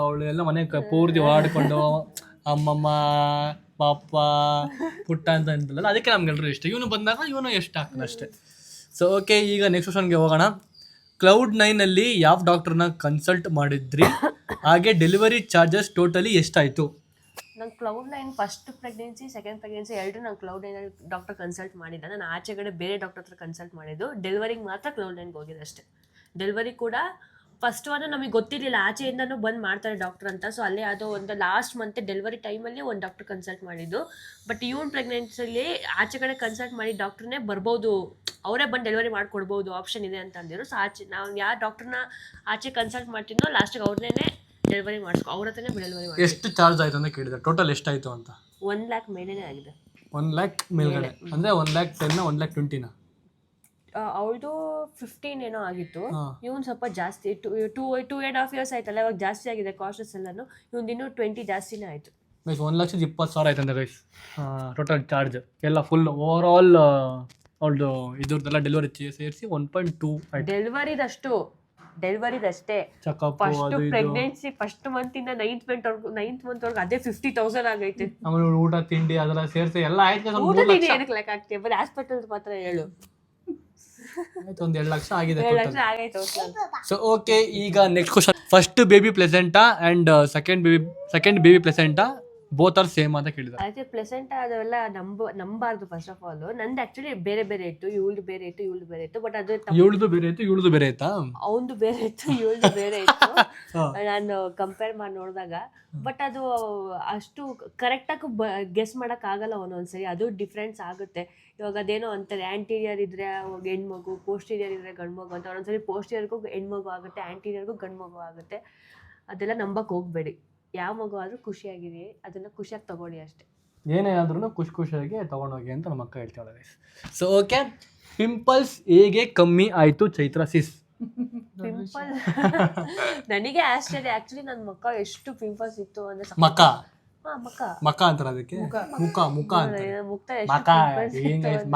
ಅವಳು ಎಲ್ಲ ಮನೆ ಪೂರ್ತಿ ಓಡಾಡ್ಕೊಂಡು ಅಮ್ಮಮ್ಮ ಪಾಪ ಪುಟ್ಟ ಅಂತ ಅಂತಲ್ಲ, ಅದಕ್ಕೆ ನಮ್ಗೆಲ್ಲರೂ ಇಷ್ಟ. ಇವನು ಬಂದಾಗ ಇವನು ಎಷ್ಟು ಆಗ್ತದೆ ಅಷ್ಟೇ. ಸೊ ಓಕೆ, ಈಗ ನೆಕ್ಸ್ಟ್ ಕ್ವಶನ್ಗೆ ಹೋಗೋಣ. Cloud9 ಯಾವ ಡಾಕ್ಟರ್ನ ಕನ್ಸಲ್ಟ್ ಮಾಡಿದ್ರಿ? ಹಾಗೆ ಡೆಲಿವರಿ ಚಾರ್ಜಸ್ ಟೋಟಲಿ ಎಷ್ಟಾಯಿತು? ನಂಗೆ Cloud9 first pregnancy, second pregnancy ಎರಡು ನಾನು Cloud9 ಡಾಕ್ಟರ್ ಕನ್ಸಲ್ಟ್ ಮಾಡಿದ್ದೆ. ನಾನು ಆಚೆಗಡೆ ಬೇರೆ ಡಾಕ್ಟರ್ ಹತ್ರ ಕನ್ಸಲ್ಟ್ ಮಾಡಿದ್ದು. ಡೆಲಿವರಿಗೆ ಮಾತ್ರ Cloud9 ಹೋಗಿದೆ ಅಷ್ಟೇ. ಡೆಲಿವರಿ ಕೂಡ ಫಸ್ಟ್ ಒನ್ ನಮಗೆ ಗೊತ್ತಿರಲಿಲ್ಲ, ಆಚೆಯಿಂದನೂ ಬಂದು ಮಾಡ್ತಾರೆ ಡಾಕ್ಟರ್ ಅಂತ. ಸೊ ಅಲ್ಲೇ ಯಾವುದೋ ಒಂದು ಲಾಸ್ಟ್ ಮಂತ್ ಡೆಲಿವರಿ ಟೈಮಲ್ಲಿ ಒಂದು ಡಾಕ್ಟರ್ ಕನ್ಸಲ್ಟ್ ಮಾಡಿದ್ದು. ಬಟ್ ಇವನ್ ಪ್ರೆಗ್ನೆನ್ಸಿಲಿ ಆಚೆ ಕಡೆ ಕನ್ಸಲ್ಟ್ ಮಾಡಿ ಡಾಕ್ಟ್ರನ್ನೇ ಬರ್ಬೋದು, ಅವರೇ ಬಂದು ಡೆಲಿವರಿ ಮಾಡಿಕೊಡ್ಬೋದು, ಆಪ್ಷನ್ ಇದೆ ಅಂತ ಅಂದಿರು. ಸೊ ನಾವು ಯಾವ ಡಾಕ್ಟ್ರನ್ನ ಆಚೆ ಕನ್ಸಲ್ಟ್ ಮಾಡ್ತೀನೋ ಲಾಸ್ಟಿಗೆ ಅವ್ರನ್ನೇ ಡೆಲಿವರಿ ಮಾಡಿಸ್ಕೊ, ಅವ್ರ ಹತ್ರನೇ ಡೆಲಿವರಿ ಮಾಡಿ. ಎಷ್ಟು ಚಾರ್ಜ್ ಆಯಿತು ಅಂತ ಕೇಳಿದೆ? ಟೋಟಲ್ ಎಷ್ಟಾಯಿತು ಅಂತ? 1 lakh ಮೇಲೇನೆ ಆಗಿದೆ. 1 lakh ಮೇಲ್ಗಡೆ ಅಂದರೆ 1,10,000 1,20,000? ಅವಳದು 15 ಏನೋ ಆಗಿತ್ತು. ಇವನು ಸ್ವಲ್ಪ ಜಾಸ್ತಿ, 2.5 years ಆಯ್ತಲ್ಲ, ಇವಾಗ ಜಾಸ್ತಿ ಆಗಿದೆ ಕಾಸ್ಟಸ್ ಎಲ್ಲಾನು. ಇವನು ಇನ್ನೂ 20 ಜಾಸ್ತಿನೇ ಆಯಿತು. 1,20,000 ಆಯ್ತು ಅಂತ ಗೈಸ್ ಟೋಟಲ್ ಚಾರ್ಜ್ ಎಲ್ಲ ಫುಲ್ ಓವರ್ ಆಲ್. ಅವಳದು ಇದ್ರದ್ದೆಲ್ಲ ಡೆಲಿವರಿ ಸೇರಿಸಿ 1.2 ಆಯ್ತು. ಡೆಲಿವರಿದಷ್ಟೇ. ಫಸ್ಟ್ ಪ್ರೆಗ್ನೆನ್ಸಿ ಫಸ್ಟ್ ಮಂತಿಂದ 9th ಮಂತ್ವರೆಗೂ ಅದೇ 50,000 ಆಗೈತೆ. ಆಮೇಲೆ ಊಟ ತಿಂಡಿ ಅದೆಲ್ಲ ಸೇರಿಸಿ ಎಲ್ಲ ಆಯ್ತು. ಏನಕ್ಕೆ ಲೆಕ್ಕ ಆಗ್ತೀವಿ? ಬರೀ ಹಾಸ್ಪಿಟಲ್ ಮಾತ್ರ ಹೇಳು. ಆಯ್ತು, 1 ಲಕ್ಷ ಆಗಿದೆ. 2 ಲಕ್ಷ ಆಗೈತೆ. ಸೊ ಓಕೆ, ಈಗ next question. First baby placenta and second baby placenta both are same ಅಂತ ಕೇಳಿದ್ದಾರೆ. ಅದೇ ಪ್ಲೆಸೆಂಟ್ ಅದೆಲ್ಲ ನಂಬಾರ್ದು. ಫಸ್ಟ್ ಆಫ್ ಆಲ್ ನಂದು ಆಕ್ಚುಲಿ ಬೇರೆ ಇತ್ತು, ಇವಳ್ದು ಬೇರೆ ಇತ್ತು. ಬಟ್ ಅದು ಇವಳ್ದು ಬೇರೆ ಇತ್ತಾ? ಅವನದು ಬೇರೆ ಇತ್ತು, ಇವಳ್ದು ಬೇರೆ ಇತ್ತು. ನಾನು ಕಂಪೇರ್ ಮಾಡಿ ನೋಡಿದಾಗ. ಬಟ್ ಅದು ಅಷ್ಟು ಕರೆಕ್ಟಾಗಿ ಗೆಸ್ ಮಾಡೋಕ್ಕಾಗಲ್ಲ ಒಂದೊಂದ್ಸರಿ, ಅದು ಡಿಫ್ರೆನ್ಸ್ ಆಗುತ್ತೆ. ಇವಾಗ ಅದೇನೋ ಅಂತಾರೆ, ಆ್ಯಂಟೀರಿಯರ್ ಇದ್ರೆ ಹೆಣ್ಮಗು, ಪೋಸ್ಟೀರಿಯರ್ ಇದ್ರೆ ಗಂಡ್ಮಗು ಅಂತ. ಒಂದೊಂದ್ಸರಿ ಪೋಸ್ಟೀರಿಯರ್ಗೂ ಹೆಣ್ಮಗು ಆಗುತ್ತೆ, ಆ್ಯಂಟೀರಿಯರ್ಗೂ ಗಂಡ್ಮಗು ಆಗುತ್ತೆ. ಅದೆಲ್ಲ ನಂಬಕ್ಕೆ ಹೋಗ್ಬೇಡಿ. ಯಾವ ಮಗು ಆದರೂ ಖುಷಿಯಾಗಿರಿ, ಅದನ್ನು ಖುಷಿಯಾಗಿ ತಗೊಳ್ಳಿ ಅಷ್ಟೇ. ಏನೇ ಆದ್ರೂ ಖುಷಿಯಾಗಿ ತೊಗೊಂಡೋಗಿ ಅಂತ ನಮ್ಮ ಅಕ್ಕ ಹೇಳ್ತಾಳೆ. ಸೊ ಓಕೆ, ಪಿಂಪಲ್ಸ್ ಹೇಗೆ ಕಮ್ಮಿ ಆಯಿತು ಚೈತ್ರ ಸಿಸ್? ಪಿಂಪಲ್ ನನಗೆ ಆಶ್ಚರ್ಯ ಆಕ್ಚುಲಿ ನನ್ನ ಮುಖ ಎಷ್ಟು ಪಿಂಪಲ್ಸ್ ಇತ್ತು ಅಂದ್ರೆ ಮಕ ಮುಖ ಮಕ ಅಂತಾರ ಅದಕ್ಕೆ ಮುಖ ಮುಖ ಅಂತ ಮುಖ ಎಷ್ಟು ಮಕ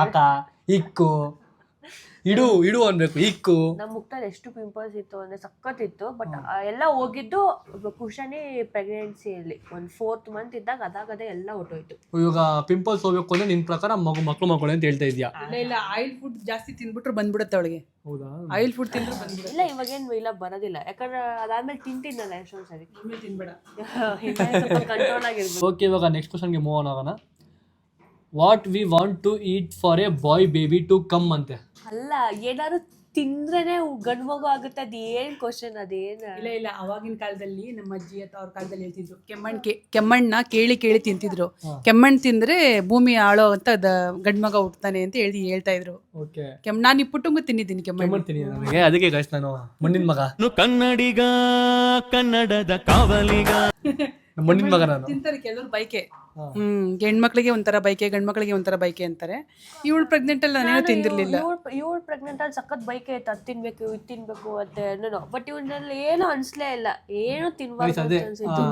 ಮಕ ಇಕ್ಕು ಇಡು ಅನ್ಬೇಕು ಇಕ್ಕು. ನಮ್ಮ ಮುಖದಲ್ಲಿ ಎಷ್ಟು ಪಿಂಪಲ್ಸ್ ಇತ್ತು ಅಂದ್ರೆ ಸಖತ್ತಿತ್ತು. ಬಟ್ ಎಲ್ಲ ಹೋಗಿದ್ದು ಕುಶನಿ ಪ್ರೆಗ್ನೆನ್ಸಿಯಲ್ಲಿ ಒಂದು 4th ಮಂತ್ ಇದ್ದಾಗ ಅದಾಗದೆ ಎಲ್ಲ ಹೊಟ್ಟೋಯ್ತು. ಇವಾಗ ಪಿಂಪಲ್ಸ್ ಹೋಗ್ಬೇಕು ಅಂದ್ರೆ ನಿನ್ ಪ್ರಕಾರ ಮಕ್ಳು ಮಕ್ಕಳು ಅಂತ ಹೇಳ್ತಾ ಇದೀಯಾ? ಇಲ್ಲ ಆಯಿಲ್ ಫುಡ್ ಜಾಸ್ತಿ ತಿನ್ಬಿಟ್ರೆ ಬಂದ್ಬಿಡುತ್ತೆ ಅವಳಿಗೆ. ಹೌದಾ? ಆಯಿಲ್ ಫುಡ್ ತಿಂದ್ರೆ ಬಂದ್ಬಿಡುತ್ತೆ. ಇಲ್ಲ ಇವಾಗೇನು ಇಲ್ಲ ಬರೋದಿಲ್ಲ, ಯಾಕಂದ್ರೆ ಅದಾದ್ಮೇಲೆ ತಿಂತಿದ್ನಲ್ಲ ಎಷ್ಟೊಂದು ಸರಿ. ತಿನ್ಬೇಡ, ಸ್ವಲ್ಪ ಕಂಟ್ರೋಲ್ ಆಗಿರ್ಬೇಕು. ಓಕೆ, ಇವಾಗ ನೆಕ್ಸ್ಟ್ ಕ್ವಶನ್ಗೆ ಮೂವ್ ಆಗೋಣ. What we want to eat for a boy baby to come ಅಂತೆ. ಅಲ್ಲ, ಏನಾದ್ರು ತಿಂದ್ರೇನೆ ಗಂಡು ಮಗು ಆಗುತ್ತೆ, ಅದೇನ್ ಕ್ವಶನ್ ಅದೇನು? ಇಲ್ಲ ಅವಾಗಿನ ಕಾಲದಲ್ಲಿ ನಮ್ಮ ಅಜ್ಜಿ ಅವ್ರ ಕಾಲದಲ್ಲಿ ಹೇಳ್ತಿದ್ರು ಕೆಮ್ಮಣ್ಣ ಕೇಳಿ ಕೇಳಿ ತಿಂತಿದ್ರು. ಕೆಮ್ಮಣ್ಣು ತಿಂದ್ರೆ ಭೂಮಿ ಆಳೋ ಅಂತ ಗಂಡ್ ಮಗ ಹುಟ್ತಾನೆ ಅಂತ ಹೇಳ್ತಾ ಇದ್ರು. ಓಕೆ, ನಾನು ಇಪ್ಪುಟ್ಟಂಗೂ ತಿನ್ನಿದ್ದೀನಿ ಕೆಮ್ಮಣ್ಣು. ನನಗೆ ಅದಕ್ಕೆ ಗೈಸ್ ನಾನು ಮಣ್ಣಿನ ಮಗ, ಕನ್ನಡಿಗ ಕನ್ನಡದ ಕಾವಲಿಗ. ಮಣ್ಣಿನ ಮಗ ನಾನು. ತಿಂತಾರೆ ಕೆಲವ್ರು ಬೈಕೆ. ಹೆಣ್ಮಕ್ಳಿಗೆ ಒಂಥರ ಬೈಕೆ, ಗಂಡ್ಮಕ್ಳಿಗೆ ಒಂಥರ ಬೈಕೆ ಅಂತಾರೆ. ಇವಳು ಪ್ರೆಗ್ನೆಂಟ್ ಅಲ್ಲಿ ನಾನೇನು ತಿಂದಿರ್ಲಿಲ್ಲ. ಇವಳು ಪ್ರೆಗ್ನೆಂಟ್ ಅಲ್ಲಿ ಸಖತ್ ಬೈಕೆ ಇತ್ತು, ಅದು ತಿನ್ಬೇಕು ಇದು ತಿನ್ಬೇಕು ಅಂತ. ಬಟ್ ಇವನಲ್ಲಿ ಏನು ಅನ್ಸ್ಲೇ ಇಲ್ಲ, ಏನು ತಿನ್ಬಾರ್ದು ಅನ್ಸಿತ್ತು.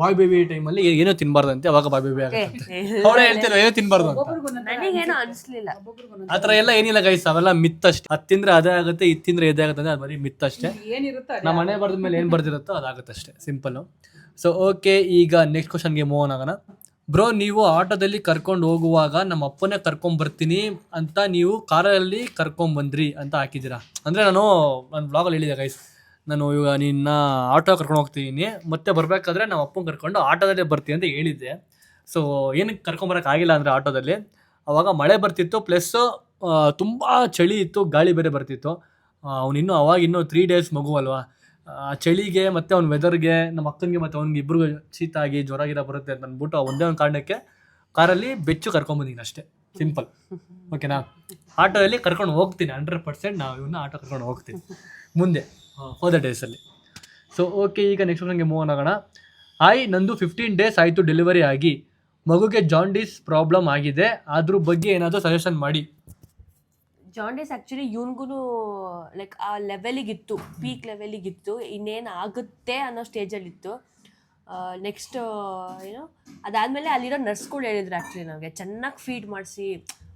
ಬಾಯ್ ಬೇಬಿ ಟೈಮಲ್ಲಿ ಏನೋ ತಿನ್ಬಾರ್ದಂತೆ, ಅವಾಗ ಬಾಯ್ ಬೇಬಿ ಆಗುತ್ತೆ. ಅವಳೇ ಹೇಳ್ತಿರೋ ಏನೋ ತಿನ್ಬಾರ್ದು ಅಂತ. ನನಗೇನು ಅನ್ಸ್ಲಿಲ್ಲ. ಆತರ ಎಲ್ಲ ಏನಿಲ್ಲ ಗೈಸ್, ಅವೆಲ್ಲ ಮಿತ್ ಅಷ್ಟೇ. ಅದು ತಿಂದ್ರೆ ಅದೇ ಆಗುತ್ತೆ, ಇದು ತಿಂದ್ರೆ ಇದೇ ಆಗುತ್ತೆ, ಅದು ಬರೀ ಮಿತ್ ಅಷ್ಟೇ. ನಮ್ಮ ಮನೆ ಬರ್ದ ಮೇಲೆ ಏನ್ ಬರ್ದಿರುತ್ತೋ ಅದಾಗುತ್ತೆ ಅಷ್ಟೇ, ಸಿಂಪಲ್. ಸೊ ಓಕೆ, ಈಗ ನೆಕ್ಸ್ಟ್ ಕ್ವಶನ್ಗೆ ಮೂವ್ ಆಗೋಣ. ಬ್ರೋ, ನೀವು ಆಟೋದಲ್ಲಿ ಕರ್ಕೊಂಡು ಹೋಗುವಾಗ ನಮ್ಮ ಅಪ್ಪನೇ ಕರ್ಕೊಂಡ್ ಬರ್ತೀನಿ ಅಂತ ನೀವು ಕಾರಲ್ಲಿ ಕರ್ಕೊಂಡ್ ಬಂದ್ರಿ ಅಂತ ಹಾಕಿದ್ದೀರಾ. ಅಂದರೆ ನನ್ನ ಬ್ಲಾಗಲ್ಲಿ ಹೇಳಿದೆ ಗೈಸ್, ನಾನು ಇವಾಗ ನಿನ್ನ ಆಟೋ ಕರ್ಕೊಂಡು ಹೋಗ್ತಿದ್ದೀನಿ, ಮತ್ತೆ ಬರಬೇಕಾದ್ರೆ ನಮ್ಮ ಅಪ್ಪನ ಕರ್ಕೊಂಡು ಆಟೋದಲ್ಲೇ ಬರ್ತೀನಿ ಅಂತ ಹೇಳಿದ್ದೆ. ಸೊ ಏನಕ್ಕೆ ಕರ್ಕೊಂಬರೋಕ್ಕಾಗಿಲ್ಲ ಅಂದರೆ ಆಟೋದಲ್ಲಿ ಅವಾಗ ಮಳೆ ಬರ್ತಿತ್ತು, ಪ್ಲಸ್ಸು ತುಂಬ ಚಳಿ ಇತ್ತು, ಗಾಳಿ ಬೇರೆ ಬರ್ತಿತ್ತು. ಅವನಿನ್ನೂ ಅವಾಗಿನ್ನೂ 3 days ಮಗು ಅಲ್ವಾ, ಚಳಿಗೆ ಮತ್ತು ಅವ್ನ ವೆದರ್ಗೆ ನಮ್ಮ ಅಕ್ಕನಿಗೆ ಮತ್ತು ಅವ್ನಿಗೆ ಇಬ್ಬರಿಗೂ ಶೀತ ಆಗಿ ಜ್ವರ ಗಿರ ಬರುತ್ತೆ ಅಂತ ಅಂದ್ಬಿಟ್ಟು ಒಂದೇ ಒಂದು ಕಾರಣಕ್ಕೆ ಕಾರಲ್ಲಿ ಬೆಚ್ಚು ಕರ್ಕೊಂಬಂದಿದ್ದೀನಿ ಅಷ್ಟೇ, ಸಿಂಪಲ್. ಓಕೆನಾ? ಆಟೋದಲ್ಲಿ ಕರ್ಕೊಂಡು ಹೋಗ್ತೀನಿ 100%. ನಾವು ಇವನ್ನ ಆಟೋ ಕರ್ಕೊಂಡು ಹೋಗ್ತೀನಿ ಮುಂದೆ ಹೋದ ಡೇಸಲ್ಲಿ. ಸೊ ಓಕೆ, ಈಗ ನೆಕ್ಸ್ಟ್ ನನಗೆ ಮೂವ್ ಆಗೋಣ. ನಂದು 15 days ಆಯಿತು ಡೆಲಿವರಿ ಆಗಿ, ಮಗುಗೆ ಜಾಂಡೀಸ್ ಪ್ರಾಬ್ಲಮ್ ಆಗಿದೆ, ಅದ್ರ ಬಗ್ಗೆ ಏನಾದರೂ ಸಜೆಷನ್ ಮಾಡಿ. ಜಾಂಡೀಸ್ ಆ್ಯಕ್ಚುಲಿ ಇವನ್ಗೂ ಲೈಕ್ ಆ ಲೆವೆಲಿಗಿತ್ತು, ಪೀಕ್ ಲೆವೆಲಿಗಿತ್ತು, ಇನ್ನೇನು ಆಗುತ್ತೆ ಅನ್ನೋ ಸ್ಟೇಜಲ್ಲಿತ್ತು. ನೆಕ್ಸ್ಟ್ ಏನೋ ಅದಾದಮೇಲೆ ಅಲ್ಲಿರೋ ನರ್ಸ್ಗಳು ಹೇಳಿದ್ರು ಆ್ಯಕ್ಚುಲಿ ನಮಗೆ ಚೆನ್ನಾಗಿ ಫೀಡ್ ಮಾಡಿಸಿ,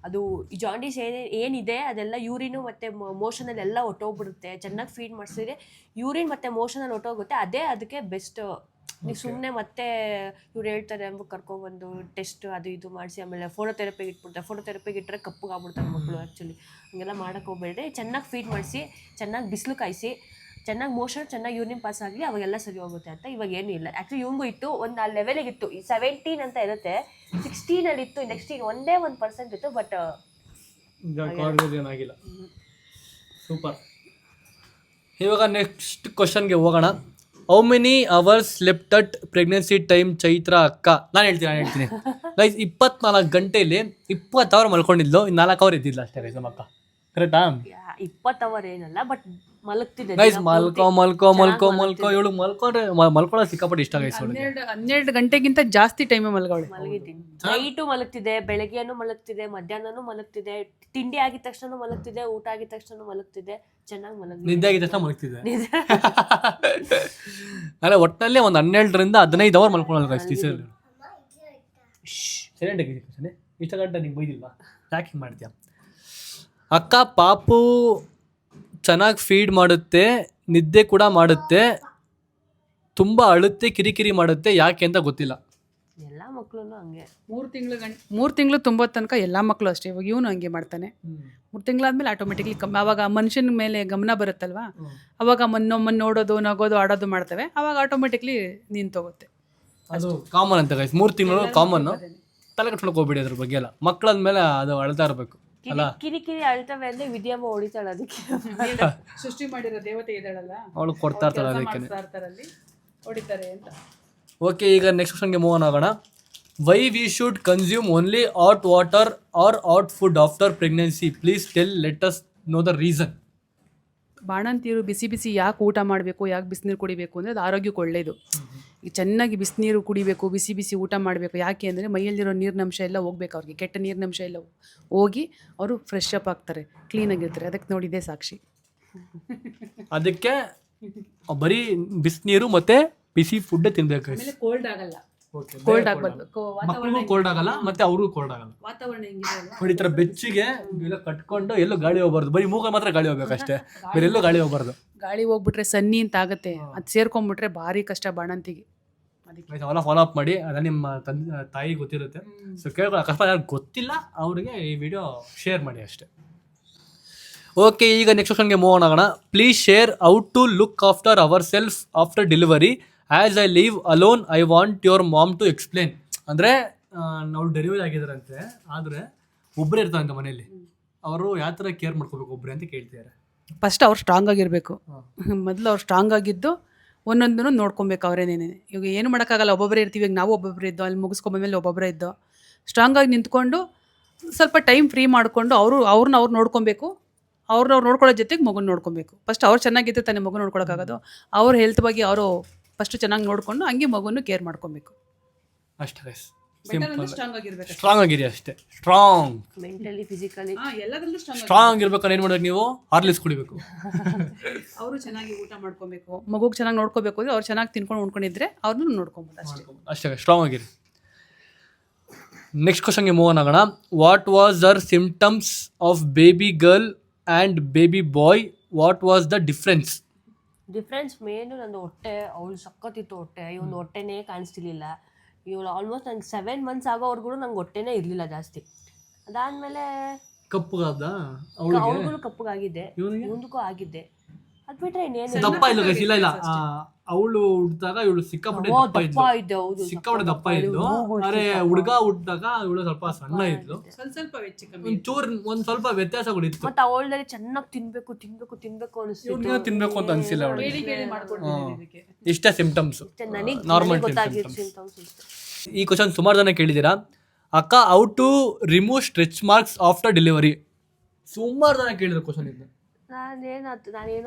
ಅದು ಜಾಂಡೀಸ್ ಏನಿದೆ ಅದೆಲ್ಲ ಯೂರಿನು ಮತ್ತು ಮೋಷನಲ್ಲಿ ಎಲ್ಲ ಹೊಟ್ಟೋಗ್ಬಿಡುತ್ತೆ, ಚೆನ್ನಾಗಿ ಫೀಡ್ ಮಾಡಿಸಿದ್ರೆ ಯೂರಿನ್ ಮತ್ತು ಮೋಷನಲ್ಲಿ ಹೊಟ್ಟೋಗುತ್ತೆ, ಅದೇ ಅದಕ್ಕೆ ಬೆಸ್ಟ್. ನೀವು ಸುಮ್ಮನೆ ಮತ್ತೆ ಇವ್ರು ಹೇಳ್ತಾರೆ ಅಂದ್ಬಿಟ್ಟು ಕರ್ಕೊಬಂದು ಟೆಸ್ಟ್ ಅದು ಇದು ಮಾಡಿಸಿ ಆಮೇಲೆ ಫೋಟೋಥೆರಪಿಗೆ ಇಟ್ಬಿಡ್ತಾರೆ. ಫೋಟೋಥೆರಪಿಗೆ ಇಟ್ಟರೆ ಕಪ್ಪಗಾಗ್ಬಿಡ್ತಾರೆ ಮಕ್ಕಳು. ಆ್ಯಕ್ಚುಲಿ ಹಂಗೆಲ್ಲ ಮಾಡೋಕ್ಕೆ ಹೋಗ್ಬೇಡ್ರಿ. ಚೆನ್ನಾಗಿ ಫೀಡ್ ಮಾಡಿಸಿ, ಚೆನ್ನಾಗಿ ಬಿಸಿಲು ಕಾಯಿಸಿ, ಚೆನ್ನಾಗಿ ಮೋಷನ್, ಚೆನ್ನಾಗಿ ಯೂರಿನ್ ಪಾಸ್ ಆಗಲಿ, ಅವಾಗೆಲ್ಲ ಸರಿ ಹೋಗುತ್ತೆ ಅಂತ. ಇವಾಗ ಏನೂ ಇಲ್ಲ ಆ್ಯಕ್ಚುಲಿ. ಇವಂಗೂ ಇತ್ತು, ಒಂದು ಆ ಲೆವೆಲಿಗಿತ್ತು, 17 ಅಂತ ಇರುತ್ತೆ, 16 ಇತ್ತು, ನೆಕ್ಸ್ಟ್ ಈಗ 1% ಇತ್ತು. ಬಟ್ ಏನಾಗಿಲ್ಲ. ಸೂಪರ್. ಇವಾಗ ನೆಕ್ಸ್ಟ್ ಕ್ವಶನ್ಗೆ ಹೋಗೋಣ. How many hours slept at pregnancy time Chaitra ಅಕ್ಕ? ನಾನು ಹೇಳ್ತೀನಿ ಗೈಸ್, 24 ಗಂಟೆಯಲ್ಲಿ 20 hour ಮಲ್ಕೊಂಡಿದ್ಲು, 4 hour ಇದ್ದಿಲ್ಲ ಅಷ್ಟೇ ಗೈಸ್ ನಮ್ಮ ಅಕ್ಕ. ಕರೆಕ್ಟಾ? 20 hour ಏನಲ್ಲ, ಬಟ್ ಮಲಗ್ತಿದ್ದೆ ಗೈಸ್. ಮಲ್ಕೋ ಇವಳು ಮಲ್ಕೊಳ್ಳೋ ಸಿಕ್ಕಾಪಟ್ಟೆ ಇಷ್ಟ ಗೈಸ್. 12 ಗಂಟೆಗಿಂತ ಜಾಸ್ತಿ ಟೈಮ್ ಮಲಗಿದ್ದೀನಿ. ನೈಟು ಮಲಗ್ತಿದೆ, ಬೆಳಗ್ಗೆನೂ ಮಲಗ್ತಿದೆ, ಮಧ್ಯಾಹ್ನನೂ ಮಲಗ್ತಿದೆ, ತಿಂಡಿ ಆಗಿದ ತಕ್ಷಣ ಮಲಗ್ತಿದೆ, ಊಟ ಆಗಿದ ತಕ್ಷಣ ಮಲಗ್ತಿದೆ, ಚೆನ್ನಾಗಿ ನಿದ್ದೆ ಆಗಿದ ತಕ್ಷಣ ಮಲಗ್ತಿದೆ. ಅಲ್ಲ, ಒಟ್ಟಿನಲ್ಲಿ ಒಂದು 12ರಿಂದ 15 hour ಮಲ್ಕೊಳ್ಳೋದು ಗೈಸ್. ಸೈಲೆಂಟ್ ಆಗಿ ಇಷ್ಟ ಗಂಟೆ ನಿಂಗೆ ಬೈದಿಲ್ವಾ? ಯಾಕೆ ಹಿಂಗೆ ಮಾಡ್ತೀಯ? ಅಕ್ಕ, ಪಾಪು ಚೆನ್ನಾಗಿ ಫೀಡ್ ಮಾಡುತ್ತೆ, ನಿದ್ದೆ ಕೂಡ ಮಾಡುತ್ತೆ, ತುಂಬ ಅಳುತ್ತೆ, ಕಿರಿಕಿರಿ ಮಾಡುತ್ತೆ, ಯಾಕೆ ಅಂತ ಗೊತ್ತಿಲ್ಲ. ಎಲ್ಲ ಮಕ್ಕಳು ಹಂಗೆ 3 ತಿಂಗಳು ತುಂಬೋ ತನಕ ಎಲ್ಲ ಮಕ್ಕಳು ಅಷ್ಟೇ. ಇವಾಗ ಇವನು ಹಂಗೆ ಮಾಡ್ತಾನೆ. 3 ತಿಂಗಳಾದ್ಮೇಲೆ ಆಟೋಮೆಟಿಕ್ಲಿ ಆವಾಗ ಮನುಷ್ಯನ ಮೇಲೆ ಗಮನ ಬರುತ್ತಲ್ವಾ, ಅವಾಗ ನಮ್ಮನ್ನು ನೋಡೋದು, ನಗೋದು, ಆಡೋದು ಮಾಡ್ತವೆ, ಅವಾಗ ಆಟೋಮೆಟಿಕ್ಲಿ ನಿಂತೋಗುತ್ತೆ. ಅದು ಕಾಮನ್ ಅಂತ ಗೈಸ್. 3 ತಿಂಗಳು ಕಾಮನ್ನು, ತಲೆ ಕಟ್ಕೊಳಕ್ ಹೋಗ್ಬಿಡಿ ಅದ್ರ ಬಗ್ಗೆ ಎಲ್ಲ. ಮಕ್ಕಳಾದ್ಮೇಲೆ ಅದು ಅಳ್ತಾ ಇರಬೇಕು ಅಲ್ಲ. ಕಿರಿಕಿರಿ ಅಳ್ತವೆ ಅಂದ್ರೆ ವಿದ್ಯಾಮ ಹೊಡಿತಾಳೆ, ಅದಕ್ಕೆ ಸೃಷ್ಟಿ ಮಾಡಿರೋ ದೇವತೆ ಇದ್ದಾಳಲ್ಲ, ಅವಳು ಕೊಡ್ತಾ ಇರ್ತಾಳೆ, ಅದಕ್ಕೆ ಹೊಡಿತಾರೆ ಅಂತ. ಓಕೆ, ಈಗ ನೆಕ್ಸ್ಟ್ ಕ್ವಶನ್ಗೆ ಮೂವ್ ಆಗೋಣ. Why we should consume only hot water or hot food after pregnancy? Please let us know the reason. ಬಾಣಂತಿಯರು ಬಿಸಿ ಬಿಸಿ ಯಾಕೆ ಊಟ ಮಾಡಬೇಕು, ಯಾಕೆ ಬಿಸಿನೀರು ಕುಡಿಬೇಕು ಅಂದರೆ ಅದು ಆರೋಗ್ಯಕ್ಕೆ ಒಳ್ಳೆಯದು. ಈಗ ಚೆನ್ನಾಗಿ ಬಿಸಿನೀರು ಕುಡಿಬೇಕು, ಬಿಸಿ ಬಿಸಿ ಊಟ ಮಾಡಬೇಕು. ಯಾಕೆ ಅಂದರೆ ಮೈಯಲ್ಲಿರೋ ನೀರಿನಂಶ ಎಲ್ಲ ಹೋಗ್ಬೇಕು ಅವ್ರಿಗೆ, ಕೆಟ್ಟ ನೀರಿನಂಶ ಎಲ್ಲ ಹೋಗಿ ಅವರು ಫ್ರೆಶ್ ಅಪ್ ಆಗ್ತಾರೆ, ಕ್ಲೀನಾಗಿರ್ತಾರೆ. ಅದಕ್ಕೆ ನೋಡಿದೆ ಸಾಕ್ಷಿ. ಅದಕ್ಕೆ ಬರೀ ಬಿಸಿನೀರು ಮತ್ತೆ ಬಿಸಿ ಫುಡ್ ತಿನ್ಬೇಕು. ಕೋಲ್ಡ್ ಆಗಲ್ಲ, ಓಕೆ, ಕೋಲ್ಡ್ ಆಗ್ಬಾರ್ದು. ಮಕ್ಕಳಿಗೂ ಕೋಲ್ಡ್ ಆಗಲ್ಲ ಮತ್ತೆ ಅವ್ರಿಗೂ ಕೋಲ್ಡ್ ಆಗಲ್ಲ. ವಾತಾವರಣ ಹೆಂಗಿದೆ ಅಲ್ವಾ? ನೋಡಿ, ಈ ಥರ ಬೆಚ್ಚಿಗೆ ಎಲ್ಲ ಕಟ್ಕೊಂಡು ಎಲ್ಲೂ ಗಾಳಿ ಹೋಗ್ಬಾರ್ದು, ಬರೀ ಮೂಗ ಮಾತ್ರ ಗಾಳಿ ಹೋಗ್ಬೇಕಷ್ಟೇ, ಬೇರೆ ಎಲ್ಲೂ ಗಾಳಿ ಹೋಗ್ಬಾರ್ದು. ಗಾಳಿ ಹೋಗ್ಬಿಟ್ರೆ ಸನ್ನಿ ಅಂತ ಆಗುತ್ತೆ, ಅದು ಸೇರ್ಕೊಂಡ್ಬಿಟ್ರೆ ಭಾರಿ ಕಷ್ಟ ಬಾಣಂತಿಗೆ. ಅದಕ್ಕೆ ಅವೆಲ್ಲ ಫಾಲೋ ಅಪ್ ಮಾಡಿ, ಅದನ್ನ ನಿಮ್ಮ ತಾಯಿ ಗೊತ್ತಿರುತ್ತೆ. ಸೊ ಕೇಳ್ಕೊಳ್ಳಿ, ಅಕಸ್ಮಾತ್ ಯಾರು ಗೊತ್ತಿಲ್ಲ ಅವ್ರಿಗೆ ಈ ವಿಡಿಯೋ ಶೇರ್ ಮಾಡಿ ಅಷ್ಟೇ. ಓಕೆ, ಈಗ ನೆಕ್ಸ್ಟ್ ಕ್ವಶನ್ಗೆ ಮೂವ್ ಆಗೋಣ. Please share how to look after our self after delivery. As I leave alone, I want your mom to explain. ಅಂದರೆ ನಾವು ಡೆಲಿವರಿ ಆಗಿದ್ದಾರಂತೆ, ಆದರೆ ಒಬ್ಬರೇ ಇರ್ತಾರಂತೆ ಮನೆಯಲ್ಲಿ, ಅವರು ಯಾವ ಥರ ಕೇರ್ ಮಾಡ್ಕೋಬೇಕು ಒಬ್ಬರೇ ಅಂತ ಕೇಳ್ತಿದ್ದಾರೆ. ಫಸ್ಟ್ ಅವ್ರು ಸ್ಟ್ರಾಂಗ್ ಆಗಿರಬೇಕು. ಮೊದಲು ಅವ್ರು ಸ್ಟ್ರಾಂಗ್ ಆಗಿದ್ದು ಒಂದೊಂದನ್ನು ನೋಡ್ಕೊಬೇಕು ಅವರೇನೇನೆ. ಇವಾಗ ಏನು ಮಾಡೋಕ್ಕಾಗಲ್ಲ, ಒಬ್ಬೊಬ್ಬರೇ ಇರ್ತೀವಿ. ಈಗ ನಾವು ಒಬ್ಬೊಬ್ಬರೇ ಇದ್ದೋ, ಅಲ್ಲಿ ಮುಗಿಸ್ಕೊಂಬಂದ್ಮೇಲೆ ಒಬ್ಬೊಬ್ಬರೇ ಇದ್ದೋ. ಸ್ಟ್ರಾಂಗಾಗಿ ನಿಂತ್ಕೊಂಡು ಸ್ವಲ್ಪ ಟೈಮ್ ಫ್ರೀ ಮಾಡಿಕೊಂಡು ಅವ್ರನ್ನ ನೋಡ್ಕೊಬೇಕು. ಅವ್ರು ನೋಡ್ಕೊಳ್ಳೋ ಜೊತೆಗೆ ಮಗುನ ನೋಡ್ಕೊಬೇಕು. ಫಸ್ಟ್ ಅವ್ರು ಚೆನ್ನಾಗಿದ್ದು ತಾನೇ ಮಗು ನೋಡ್ಕೊಳಕ್ಕಾಗೋದು. ಅವ್ರ ಹೆಲ್ತ್ ಬಗ್ಗೆ ಅವರು ಫಸ್ಟ್ ಚೆನ್ನಾಗಿ ನೋಡಿಕೊಂಡು ಹಂಗೆ ಮಗುನ ಕೇರ್ ಮಾಡ್ಕೊಬೇಕು. ಅಷ್ಟೇ ಗೈಸ್, ಸಿಂಪಲ್. ಸ್ಟ್ರಾಂಗ್ ಆಗಿರ್ಬೇಕು, ಸ್ಟ್ರಾಂಗ್ ಆಗಿರಿ ಅಷ್ಟೇ. ಸ್ಟ್ರಾಂಗ್, ಮೆಂಟಲಿ, ಫಿಸಿಕಲಿ ಎಲ್ಲದರಲ್ಲೂ ಸ್ಟ್ರಾಂಗ್ ಇರ್ಬೇಕಾದ್ರೆ ಏನು ಮಾಡ್ಬೇಕು ನೀವು? ಹಾರ್ಲಿಕ್ಸ್ ಕುಡಿಬೇಕು. ಅವರು ಚೆನ್ನಾಗಿ ಊಟ ಮಾಡ್ಕೊಬೇಕು, ಮಗುಗೆ ಚೆನ್ನಾಗಿ ನೋಡ್ಕೋಬೇಕು. ಅಂದ್ರೆ ಅವ್ರು ಚೆನ್ನಾಗಿ ತಿನ್ಕೊಂಡು ಉಣ್ಕೊಂಡಿದ್ರೆ ಅವ್ರನ್ನ ನೋಡ್ಕೊಬೋದು ಅಷ್ಟೇ. ಅಷ್ಟೇ, ಸ್ಟ್ರಾಂಗ್ ಆಗಿರಿ. ನೆಕ್ಸ್ಟ್ ಕ್ವಶನ್ಗೆ ಮೂವ್ ಆಗೋಣ. What was the symptoms of baby girl and baby boy? What was the difference? Difference ಮೇನು ನಂದು ಹೊಟ್ಟೆ, ಅವಳು ಸಕ್ಕತ್ತಿತ್ತು ಹೊಟ್ಟೆ, ಇವನು ಹೊಟ್ಟೆನೇ ಕಾಣಿಸ್ತಿರ್ಲಿಲ್ಲ. ಇವಳು ಆಲ್ಮೋಸ್ಟ್ ನಂಗೆ 7 months ಆಗೋವರೆಗೂ ನಂಗೆ ಹೊಟ್ಟೆನೇ ಇರಲಿಲ್ಲ ಜಾಸ್ತಿ. ಅದಾದಮೇಲೆ ಕಪ್ಪುಗಾದ ಅವ್ರಿಗೂ ಕಪ್ಪಗಾಗಿದ್ದೆ, ಇವನಿಗೂ ಆಗಿದ್ದೆ. ಅದು ಬಿಟ್ಟರೆ ಇನ್ನೇನು ದಪ್ಪ ಇಲ್ಲ ಗೈಸ್, ಇಲ್ಲ ಅವಳು ಹುಟ್ಟಿದಾಗ ಇವಳು ಸಿಕ್ಕಾಪಟ್ಟೆ ದಪ್ಪ ಇದ್ಲು, ಸಿಕ್ಕಾಪಟ್ಟೆ ದಪ್ಪ ಇದ್ಲು. ಅರೆ ಹುಡುಗ ಹುಟ್ಟಿದಾಗ ಇವಳು ಸ್ವಲ್ಪ ಸಣ್ಣ ಇದ್ಲು, ಸ್ವಲ್ಪ ವೆಚ್ಚ ಕಮ್ಮಿ, ಒಂದ್ ಸ್ವಲ್ಪ ವ್ಯತ್ಯಾಸಗಳಿತ್ತು. ಮತ್ತೆ ಅವಳದಲ್ಲಿ ಚೆನ್ನಾಗಿ ತಿನ್ಬೇಕು ಅನಿಸ್ತಿತ್ತು, ತಿನ್ಬೇಕು ಅಂತ ಅನ್ಸಿಲ್ಲ ಅವಳಿಗೆ. ಕೇಳಿ ಮಾಡ್ಕೊಡ್ತೀನಿ ಇದಕ್ಕೆ. ಇಷ್ಟೇ ಸಿಂಪ್ಟಮ್ಸ್, ನಾರ್ಮಲ್ ಸಿಂಪ್ಟಮ್ಸ್. ಈ ಕ್ವಶನ್ ಸುಮಾರು ಜನ ಕೇಳಿದ್ದೀರಾ. ಅಕ್ಕ, how to remove stretch marks after delivery? ಸುಮಾರು ಜನ ಕೇಳಿದ್ರು ಕ್ವಶನ್ ಇದು. ನಾನೇನು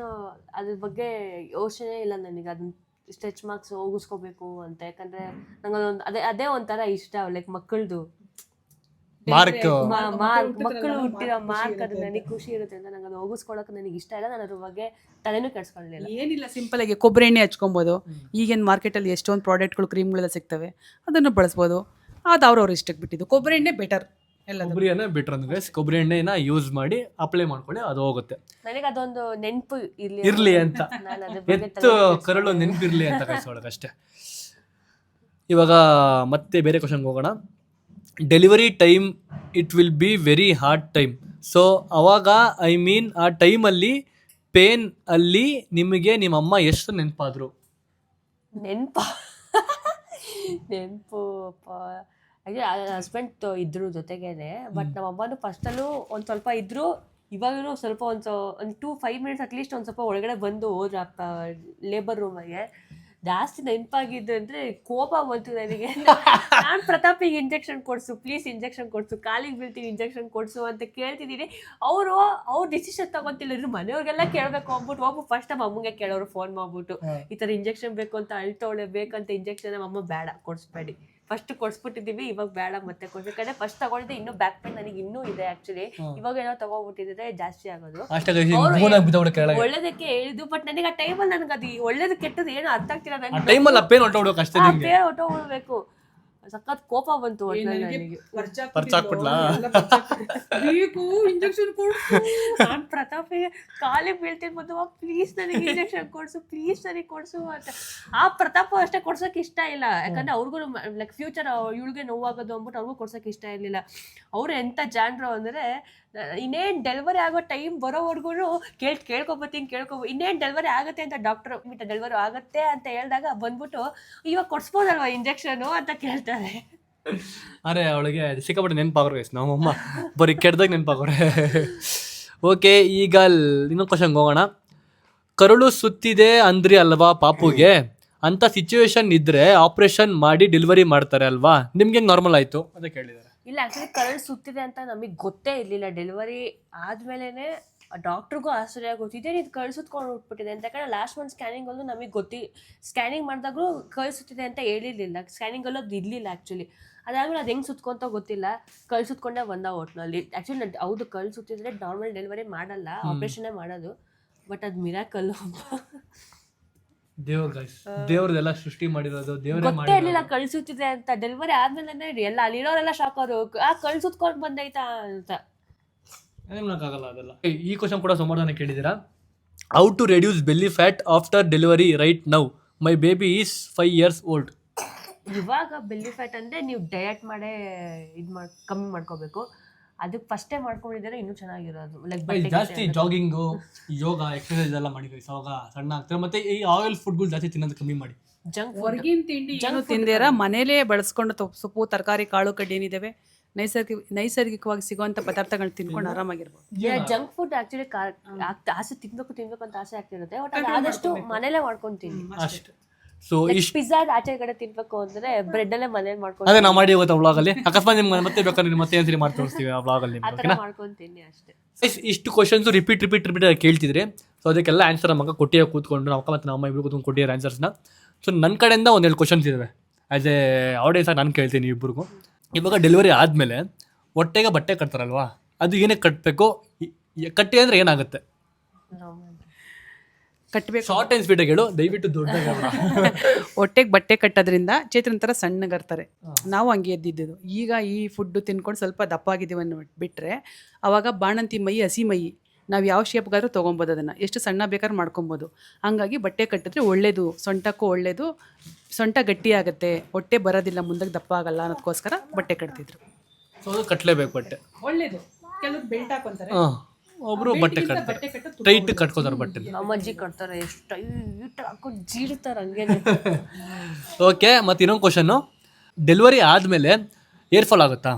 ಅದ್ರ ಬಗ್ಗೆ ಯೋಚನೆ ಇಲ್ಲ ನನಗೆ, ಅದನ್ನ ಸ್ಟ್ರೆಚ್ ಮಾರ್ಕ್ಸ್ ಹೋಗಿಸ್ಕೋಬೇಕು ಅಂತ. ಯಾಕಂದ್ರೆ ನಂಗೆ ಅದೇ ಒಂಥರ ಇಷ್ಟ, ಲೈಕ್ ಮಕ್ಕಳದು ಮಕ್ಕಳು ಹುಟ್ಟಿರೋ ಮಾರ್ಕ್, ಅದು ನನಗೆ ಖುಷಿ ಇರುತ್ತೆ ಅಂತ. ನಂಗೆ ಅದು ಹೋಗಿಸ್ಕೊಳಕ್ಕೆ ನನಗೆ ಇಷ್ಟ ಇಲ್ಲ. ನಾನು ಅದ್ರ ಬಗ್ಗೆ ತಲೆನೂ ಕೆಡ್ಸ್ಕೊಳ್ಳಲಿಲ್ಲ. ಏನಿಲ್ಲ, ಸಿಂಪಲ್ ಆಗಿ ಕೊಬ್ಬರಿ ಎಣ್ಣೆ ಹಚ್ಕೊಬೋದು. ಈಗೇನು ಮಾರ್ಕೆಟಲ್ಲಿ ಎಷ್ಟೊಂದು ಪ್ರಾಡಕ್ಟ್ಗಳು, ಕ್ರೀಮ್ಗಳೆಲ್ಲ ಸಿಗ್ತವೆ, ಅದನ್ನು ಬಳಸ್ಬೋದು. ಅದು ಅವ್ರವ್ರ ಇಷ್ಟಕ್ಕೆ ಬಿಟ್ಟಿದ್ದು. ಕೊಬ್ಬರಿ ಎಣ್ಣೆ ಬೆಟರ್. ಕೊಬ್ಬರಿ ಎಣ್ಣೆ ಬೆಟರ್ ಅಂದ್ರೆ ಕೊಬ್ಬರಿ ಎಣ್ಣೆನ ಯೂಸ್ ಮಾಡಿ ಅಪ್ಲೈ ಮಾಡ್ಕೊಳ್ಳಿ, ಅದು ಹೋಗುತ್ತೆ. ನನಗೆ ಅದೊಂದು ನೆನಪು ಇರ್ಲಿ ಅಂತ, ಎತ್ತು ಕರಳು ನೆನಪಿರ್ಲಿ ಅಂತ ಕಳಿಸೋಳಕ್ಕೆ ಅಷ್ಟೇ. ಇವಾಗ ಮತ್ತೆ ಬೇರೆ ಕ್ವಶನ್ಗೆ ಹೋಗೋಣ. Delivery time it will be very hard time. So ಅವಾಗ ಆ ಟೈಮಲ್ಲಿ ಪೇನ್ ಅಲ್ಲಿ ನಿಮಗೆ ನಿಮ್ಮಮ್ಮ ಎಷ್ಟು ನೆನಪಾದ್ರು? ನೆನಪು ಹಸ್ಬೆಂಡ್ ಇದ್ರು ಜೊತೆಗೇನೆ. ಬಟ್ ನಮ್ಮ ಅಮ್ಮನೂ ಫಸ್ಟಲ್ಲೂ ಒಂದು ಸ್ವಲ್ಪ ಇದ್ರು, ಇವಾಗಲೂ ಸ್ವಲ್ಪ ಒಂದು 5 minutes ಅಟ್ಲೀಸ್ಟ್ ಒಂದು ಸ್ವಲ್ಪ ಒಳಗಡೆ ಬಂದು ಹೋದ್ರ ಲೇಬರ್ ರೂಮಿಗೆ. ಜಾಸ್ತಿ ನೆನಪಾಗಿದ್ದು ಅಂದರೆ ಕೋಪ ಬಂತು ನನಗೆ. ನಾನು ಪ್ರತಾಪಿಗೆ ಇಂಜೆಕ್ಷನ್ ಕೊಡಿಸು, ಪ್ಲೀಸ್ ಇಂಜೆಕ್ಷನ್ ಕೊಡಿಸು, ಕಾಲಿಗೆ ಬೀಳ್ತೀವಿ ಇಂಜೆಕ್ಷನ್ ಕೊಡಿಸು ಅಂತ ಕೇಳ್ತಿದ್ದೀನಿ. ಅವ್ರು ಡಿಸಿಷನ್ ತಗೊತಿಲ್ಲ. ಇನ್ನು ಮನೆಯವ್ರಿಗೆಲ್ಲ ಕೇಳಬೇಕು ಅಂದ್ಬಿಟ್ಟು ಫಸ್ಟ್ ನಮ್ಮ ಅಮ್ಮಂಗೆ ಕೇಳೋರು ಫೋನ್ ಮಾಡ್ಬಿಟ್ಟು, ಈ ಥರ ಇಂಜೆಕ್ಷನ್ ಬೇಕು ಅಂತ ಅಳ್ತವಳೆ, ಬೇಕಂತ ಇಂಜೆಕ್ಷನ್. ನಮ್ಮ ಅಮ್ಮ ಬೇಡ ಕೊಡಿಸ್ಬೇಡಿ, ಫಸ್ಟ್ ಕೊಡಿಸ್ಬಿಟ್ಟಿದ್ದೀವಿ, ಇವಾಗ ಬೇಡ ಮತ್ತೆ ಕೊಡ್ಬೇಕಂದ್ರೆ. ಫಸ್ಟ್ ತಗೊಂಡಿದ್ದೆ, ಇನ್ನೂ ಬ್ಯಾಕ್ ಪೇನ್ ನನಗೆ ಇನ್ನೂ ಇದೆ ಆ್ಯಕ್ಚುಲಿ. ಇವಾಗ ಏನೋ ತಗೋಬಿಟ್ಟಿದ್ರೆ ಜಾಸ್ತಿ ಆಗೋದು. ಒಳ್ಳೇದಕ್ಕೆ ಹೇಳಿದ್ದು, ಬಟ್ ನನಗೆ ಆ ಟೈಮಲ್ಲಿ ನನಗೆ ಅದು ಒಳ್ಳೇದು ಕೆಟ್ಟದ್ದು ಏನು ಅರ್ಥ ಆಗ್ತಿಲ್ಲ. ಪೇನ್ ಹೊಟ್ಟೋಗ್ಬೇಕು, ಸಖತ್ ಕೋಪ ಬಂತು. ನಾನು ಪ್ರತಾಪಿಗೆ ಕಾಲಿಗೆ ಬೀಳ್ತೀನಿ ಬಂದು, ಪ್ಲೀಸ್ ನನಗೆ ಇಂಜೆಕ್ಷನ್ ಕೊಡ್ಸು, ಪ್ಲೀಸ್ ನನಗೆ ಕೊಡ್ಸು ಅಂತ. ಆ ಪ್ರತಾಪ ಅಷ್ಟೇ ಕೊಡ್ಸೋಕೆ ಇಷ್ಟ ಇಲ್ಲ, ಯಾಕಂದ್ರೆ ಅವ್ರಿಗೂ ಲೈಕ್ ಫ್ಯೂಚರ್ ಇವಳಿಗೆ ನೋವಾಗೋದು ಅಂದ್ಬಿಟ್ಟು ಅವ್ರಿಗೂ ಕೊಡ್ಸೋಕೆ ಇಷ್ಟ ಇರಲಿಲ್ಲ. ಅವ್ರು ಎಂಥ ಜಾನ್ರು ಅಂದರೆ, ಇನ್ನೇನು ಡೆಲಿವರಿ ಆಗೋ ಟೈಮ್ ಬರೋವರೆಗೂ ಇನ್ನೇನು ಡೆಲಿವರಿ ಆಗುತ್ತೆ ಅಂತ ಡಾಕ್ಟರ್ ಡೆಲಿವರಿ ಆಗುತ್ತೆ ಅಂತ ಹೇಳಿದಾಗ ಬಂದ್ಬಿಟ್ಟು, ಇವಾಗ ಕೊಡ್ಸ್ಬೋದಲ್ವ ಇಂಜೆಕ್ಷನು ಅಂತ ಕೇಳ್ತಾರೆ. ಅರೆ ಅವಳಿಗೆ ಸಿಕ್ಕಾಪಟ್ಟೆ ನೆನಪಾಗ್ರೆ ನಮ್ಮಮ್ಮ, ಬರೀ ಕೆಡ್ದಾಗ ನೆನಪಾಗ್ರೆ. ಓಕೆ, ಈಗ ಇನ್ನೊಂದು ಕ್ವಶನ್ಗೆ ಹೋಗೋಣ. ಕರುಳು ಸುತ್ತಿದೆ ಅಂದ್ರಿ ಅಲ್ವಾ ಪಾಪುಗೆ, ಅಂತ ಸಿಚುವೇಶನ್ ಇದ್ರೆ ಆಪರೇಷನ್ ಮಾಡಿ ಡೆಲಿವರಿ ಮಾಡ್ತಾರೆ ಅಲ್ವಾ, ನಿಮ್ಗೆ ನಾರ್ಮಲ್ ಆಯಿತು ಅಂತ ಕೇಳಿದ್ದಾರೆ. ಇಲ್ಲ, ಆ್ಯಕ್ಚುಲಿ ಕರಳು ಸುತ್ತಿದೆ ಅಂತ ನಮಗೆ ಗೊತ್ತೇ ಇರಲಿಲ್ಲ. ಡೆಲಿವರಿ ಆದಮೇಲೆ ಡಾಕ್ಟ್ರಿಗೂ ಆಶ್ಚರ್ಯ ಗೊತ್ತಿದೆ, ಇದು ಕರಳು ಸುತ್ಕೊಂಡು ಹೋಗ್ಬಿಟ್ಟಿದೆ ಅಂತ. ಯಾಕಂದರೆ ಲಾಸ್ಟ್ ಮಂತ್ ಸ್ಕ್ಯಾನಿಂಗಲ್ಲೂ ನಮಗೆ ಸ್ಕ್ಯಾನಿಂಗ್ ಮಾಡಿದಾಗೂ ಕರಳು ಸುತ್ತಿದೆ ಅಂತ ಹೇಳಿರಲಿಲ್ಲ. ಸ್ಕ್ಯಾನಿಂಗಲ್ಲೂ ಅದು ಇರಲಿಲ್ಲ ಆ್ಯಕ್ಚುಲಿ. ಅದಾದ್ಮೇಲೆ ಅದು ಹೆಂಗೆ ಸುತ್ಕೊಂತ ಗೊತ್ತಿಲ್ಲ, ಕರಳು ಸುತ್ಕೊಂಡೇ ಬಂದ ಒಟ್ಟಿನಲ್ಲಿ. ಆ್ಯಕ್ಚುಲಿ ಹೌದು, ಕರಳು ಸುತ್ತಿದ್ರೆ ನಾರ್ಮಲ್ ಡೆಲಿವರಿ ಮಾಡಲ್ಲ, ಆಪ್ರೇಷನ್ನೇ ಮಾಡೋದು. ಬಟ್ ಅದು ಮಿರಾಕಲ್. ದೇವ್ರ ಗೈಸ್, ದೇವ್ರದೆಲ್ಲ ಸೃಷ್ಟಿ ಮಾಡಿರೋದು ದೇವ್ರೇ ಗೊತ್ತೇ ಇರ್ಲಿಲ್ಲ ಕಳ್ಸುತ್ತಿದೆ ಅಂತ. ಡೆಲಿವರಿ ಆದ್ಮೇಲೆ ಎಲ್ಲ ಅಲ್ಲಿರೋರೆಲ್ಲ ಶಾಕ್ ಅವರು, ಕಳ್ಸುತ್ಕೊಂಡು ಬಂದೈತಾ ಅಂತ. ಏನ್ ಮಾಡೋಕ್ಕಾಗಲ್ಲ ಅದೆಲ್ಲ. ಈ ಕ್ವಶನ್ ಕೂಡ ಸುಮಾರು ಜನ ಕೇಳಿದ್ದೀರಾ. How to reduce belly fat after delivery right now, my baby is 5 years old. ಇವಾಗ ಬೆಲ್ಲಿ ಫ್ಯಾಟ್ ಅಂದ್ರೆ ನೀವು ಡಯಟ್ ಮಾಡೇ ಕಮ್ಮಿ ಮಾಡ್ಕೋಬೇಕು. ಅದಕ್ಕೆ ಫಸ್ಟೇ ಮಾಡ್ಕೊಂಡಿದ್ರೆ ಇನ್ನೂ ಚೆನ್ನಾಗಿರೋದು. ಲೈಕ್ ಜಾಸ್ತಿ ಜಾಗಿಂಗು, ಯೋಗ, ಎಕ್ಸರ್ಸೈಸ್ ಎಲ್ಲ ಮಾಡಿ ಗೈಸ್, ಅವಾಗ ಸಣ್ಣ ಆಗ್ತಾರೆ. ಮತ್ತೆ ಈ ಆಯಿಲ್ ಫುಡ್ಗಳು ಜಾಸ್ತಿ ತಿನ್ನೋದು ಕಮ್ಮಿ ಮಾಡಿ. ಜಂಕ್ ಹೊರಗಿನ ತಿಂಡಿ ಏನು ತಿಂದೇರ ಮನೇಲೇ ಬಳಸ್ಕೊಂಡು ಸೊಪ್ಪು ತರಕಾರಿ ಕಾಳು ಕಡ್ಡಿ ಏನಿದಾವೆ ನೈಸರ್ಗಿಕವಾಗಿ ಸಿಗುವಂತ ಪದಾರ್ಥಗಳನ್ನ ತಿನ್ಕೊಂಡು ಆರಾಮಾಗಿರ್ಬೋದು. ಜಂಕ್ ಫುಡ್ ಆಕ್ಚುಲಿ ಆಸೆ ತಿನ್ಬೇಕು ಅಂತ ಆಸೆ ಆಗ್ತಿರುತ್ತೆ. ಬಟ್ ಅದು ಆದಷ್ಟು ಮನೇಲೆ ಮಾಡ್ಕೊಂಡು ತಿನ್ನಿ ಅಷ್ಟೇ. ಸೊ ಪಿಜ್ಜಾ ಆಚೆ ಕಡೆ ತಿನ್ಬೇಕು ಅಂದ್ರೆ ಬ್ರೆಡ್ ಅಲ್ಲೇ ಮನೇಲಿ ಮಾಡ್ಕೊಂಡು ಅದೇ ನಾವು ಮಾಡಿ ಇವತ್ತು ವ್ಲಾಗಲ್ಲಿ ಅಕಸ್ಮಾತ್ ನಿಮ್ಗೆ ಮತ್ತೆ ಬೇಕಾದ್ರೆ ಮತ್ತೆ ಏನ್ಸರಿ ಮಾಡಿ ತೋರಿಸ್ತೀವಿ ಆ ವ್ಲಾಗಲ್ಲಿ. ಆ ಥರ ಮಾಡ್ಕೊಂಡು ತಿನ್ನಿ ಅಷ್ಟೇ. ಇಷ್ಟು ಕ್ವಶನ್ಸ್ ರಿಪೀಟ್ ಕೇಳ್ತಿದ್ರೆ, ಸೊ ಅದಕ್ಕೆಲ್ಲ ಆನ್ಸರ್ ನಮ್ಮ ಅಕ್ಕ ಕೊಟ್ಟಿಯೋ ಕೂತ್ಕೊಂಡು ನಮ್ಮ ಅಕ್ಕ ಮತ್ತು ನಮ್ಮ ಇಬ್ಬರು ಕೂತ್ಕೊಂಡು ಕೊಟ್ಟಿರೋ ಆನ್ಸರ್ಸ್ನ. ಸೊ ನನ್ನ ಕಡೆಯಿಂದ ಒಂದೆರಡು ಕ್ವಶನ್ಸ್ ಇದ್ದಾವೆ. ಆ್ಯಸ್ ಎ ಆಡಿಯನ್ಸ್ ಆಗಿ ನಾನು ಕೇಳ್ತೀನಿ ಇಬ್ಬರಿಗೂ. ಇವಾಗ ಡೆಲಿವರಿ ಆದಮೇಲೆ ಹೊಟ್ಟೆಗೆ ಬಟ್ಟೆ ಕಟ್ತಾರಲ್ವಾ, ಅದು ಏನಕ್ಕೆ ಕಟ್ಟಬೇಕು, ಕಟ್ಟಿ ಅಂದರೆ ಏನಾಗುತ್ತೆ? ಕಟ್ಟಬೇಕು. ಶಾರ್ಟ್ ಆ್ಯಂಡ್ ಸ್ವೀಟಾಗಿ ಹೇಳು, ದಯವಿಟ್ಟು ದೊಡ್ಡದಾಗಿ. ಹೊಟ್ಟೆಗೆ ಬಟ್ಟೆ ಕಟ್ಟೋದ್ರಿಂದ ಚೇತನ ಥರ ಸಣ್ಣಗಿರ್ತಾರೆ. ನಾವು ಹಂಗೆ ಎದ್ದಿದ್ದು. ಈಗ ಈ ಫುಡ್ಡು ತಿನ್ಕೊಂಡು ಸ್ವಲ್ಪ ದಪ್ಪ ಆಗಿದ್ದೀವಿ ಅನ್ನೋ ಬಿಟ್ಟರೆ, ಅವಾಗ ಬಾಣಂತಿ ಮೈ, ಹಸಿ ಮೈ, ನಾವು ಯಾವ ಶೇಪ್ಗಾದ್ರೂ ತೊಗೊಬೋದು. ಅದನ್ನು ಎಷ್ಟು ಸಣ್ಣ ಬೇಕಾದ್ರೂ ಮಾಡ್ಕೊಬೋದು. ಹಂಗಾಗಿ ಬಟ್ಟೆ ಕಟ್ಟಿದ್ರೆ ಒಳ್ಳೇದು, ಸೊಂಟಕ್ಕೂ ಒಳ್ಳೇದು, ಸೊಂಟ ಗಟ್ಟಿ ಆಗುತ್ತೆ, ಹೊಟ್ಟೆ ಬರೋದಿಲ್ಲ, ಮುಂದಕ್ಕೆ ದಪ್ಪ ಆಗಲ್ಲ ಅನ್ನೋದಕ್ಕೋಸ್ಕರ ಬಟ್ಟೆ ಕಟ್ತಿದ್ರು. ಸೊ ಅದು ಕಟ್ಟಲೇಬೇಕು ಬಟ್ಟೆ. ಒಳ್ಳೇದು. ಕೆಲವರು ಬೆಲ್ಟ್ ಹಾಕೊಂತಾರೆ, ಒಬ್ಬರು ಬಟ್ಟೆ ಕಟ್ತಾರೆ, ಟೈಟ್ ಕಟ್ಕೋತಾರೆ ಬಟ್ಟೆ. ನಮ್ಮ ಅಜ್ಜಿ ಕಟ್ತಾರೆ, ಎಷ್ಟು ಟೈಟ್ ಹಾಕೊಂಡು ಜೀರ್ತಾರೆ ಹಂಗೆ. ಓಕೆ, ಮತ್ತು ಇನ್ನೊಂದು ಕ್ವಶನ್ನು, ಡೆಲಿವರಿ ಆದಮೇಲೆ ಏರ್ ಫಾಲ್ ಆಗುತ್ತಾ?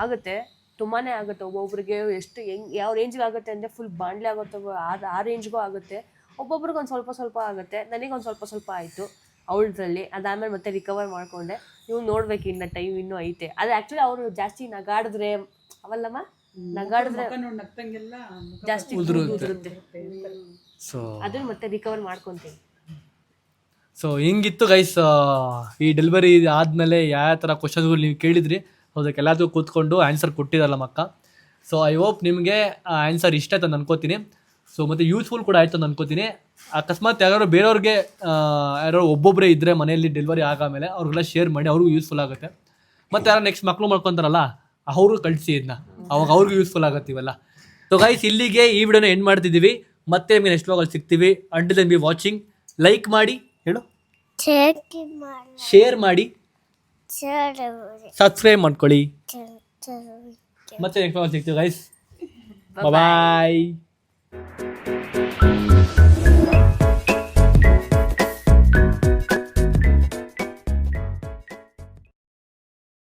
ಆಗುತ್ತೆ, ತುಂಬಾನೇ ಆಗುತ್ತೆ. ಒಬ್ಬೊಬ್ರಿಗೆ ಎಷ್ಟು ಯಾವ ರೇಂಜ್ಗೆ ಆಗುತ್ತೆ ಅಂದರೆ ಫುಲ್ ಬಾಂಡ್ಲೆ ಆಗುತ್ತೆ, ಆ ರೇಂಜ್ಗೂ ಆಗುತ್ತೆ. ಒಬ್ಬೊಬ್ರಿಗೆ ಒಂದು ಸ್ವಲ್ಪ ಆಗುತ್ತೆ. ನನಗೊಂದು ಸ್ವಲ್ಪ ಆಯಿತು ಅವಳದ್ರಲ್ಲಿ. ಅದಾದಮೇಲೆ ಮತ್ತೆ ರಿಕವರ್ ಮಾಡಿಕೊಂಡೆ. ನೀವು ನೋಡ್ಬೇಕು, ಇನ್ನು ಟೈಮ್ ಇನ್ನೂ ಐತೆ. ಅದು ಆ್ಯಕ್ಚುಲಿ ಅವರು ಜಾಸ್ತಿ ನಗಾಡಿದ್ರೆ ಅವಲ್ಲಮ್ಮ, ನಗಾಡಿದ್ರೆ ಜಾಸ್ತಿ ಉದುರುತ್ತೆ. ಸೊ ಅದನ್ನ ಮತ್ತೆ ರಿಕವರ್ ಮಾಡ್ಕೊತೀನಿ. ಸೊ ಹಿಂಗಿತ್ತು ಗೈಸ್ ಈ ಡೆಲಿವರಿ ಆದಮೇಲೆ ಯಾವ ಥರ ಕ್ವಶನ್ಸ್ಗಳು ನೀವು ಕೇಳಿದ್ರಿ, ಅದಕ್ಕೆಲ್ಲದಕ್ಕೂ ಕೂತ್ಕೊಂಡು ಆನ್ಸರ್ ಕೊಟ್ಟಿರಲ್ಲ ಮಕ್ಕ. ಸೊ ಐ ಹೋಪ್ ನಿಮಗೆ ಆ ಆನ್ಸರ್ ಇಷ್ಟ ಆಯ್ತು ಅಂತ ಅನ್ಕೋತೀನಿ. ಸೊ ಮತ್ತು ಯೂಸ್ಫುಲ್ ಕೂಡ ಆಯಿತು ಅಂತ ಅನ್ಕೋತೀನಿ. ಅಕಸ್ಮಾತ್ ಯಾರು ಬೇರೆಯವ್ರಿಗೆ ಯಾರೋ ಒಬ್ಬೊಬ್ಬರೇ ಇದ್ದರೆ ಮನೆಯಲ್ಲಿ ಡೆಲಿವರಿ ಆಗಾಮೇಲೆ ಅವ್ರಿಗೆಲ್ಲ ಶೇರ್ ಮಾಡಿ, ಅವ್ರಿಗೂ ಯೂಸ್ಫುಲ್ ಆಗುತ್ತೆ. ಮತ್ತು ಯಾರು ನೆಕ್ಸ್ಟ್ ಮಕ್ಕಳು ಮಾಡ್ಕೊತಾರಲ್ಲ ಅವರು ಕಳಿಸಿ ಇದನ್ನ, ಅವಾಗ ಅವ್ರಿಗೂ ಯೂಸ್ಫುಲ್ ಆಗುತ್ತೆ ಇವೆಲ್ಲ. ಸೊ ಗೈಸ್ ಇಲ್ಲಿಗೆ ಈ ವಿಡಿಯೋನ ಎಂಡ್ ಮಾಡ್ತಿದ್ದೀವಿ. ಮತ್ತೆ ನಿಮಗೆ ನೆಕ್ಸ್ಟ್ ವ್ಲಾಗಲ್ಲಿ ಸಿಗ್ತೀವಿ. Until then be watching. Like ಮಾಡಿ, ಹೇಳು, ಶೇರ್ ಮಾಡಿ, ಸಬ್ಸ್ಕ್ರೈಬ್ ಮಾಡ್ಕೊಳ್ಳಿ. ಮತ್ತೆ ನೆಕ್ಸ್ಟ್ ವ್ಲಾಗಲ್ಲಿ ಸಿಗ್ತೀವಿ ಗೈಸ್. ಬಾಯ್.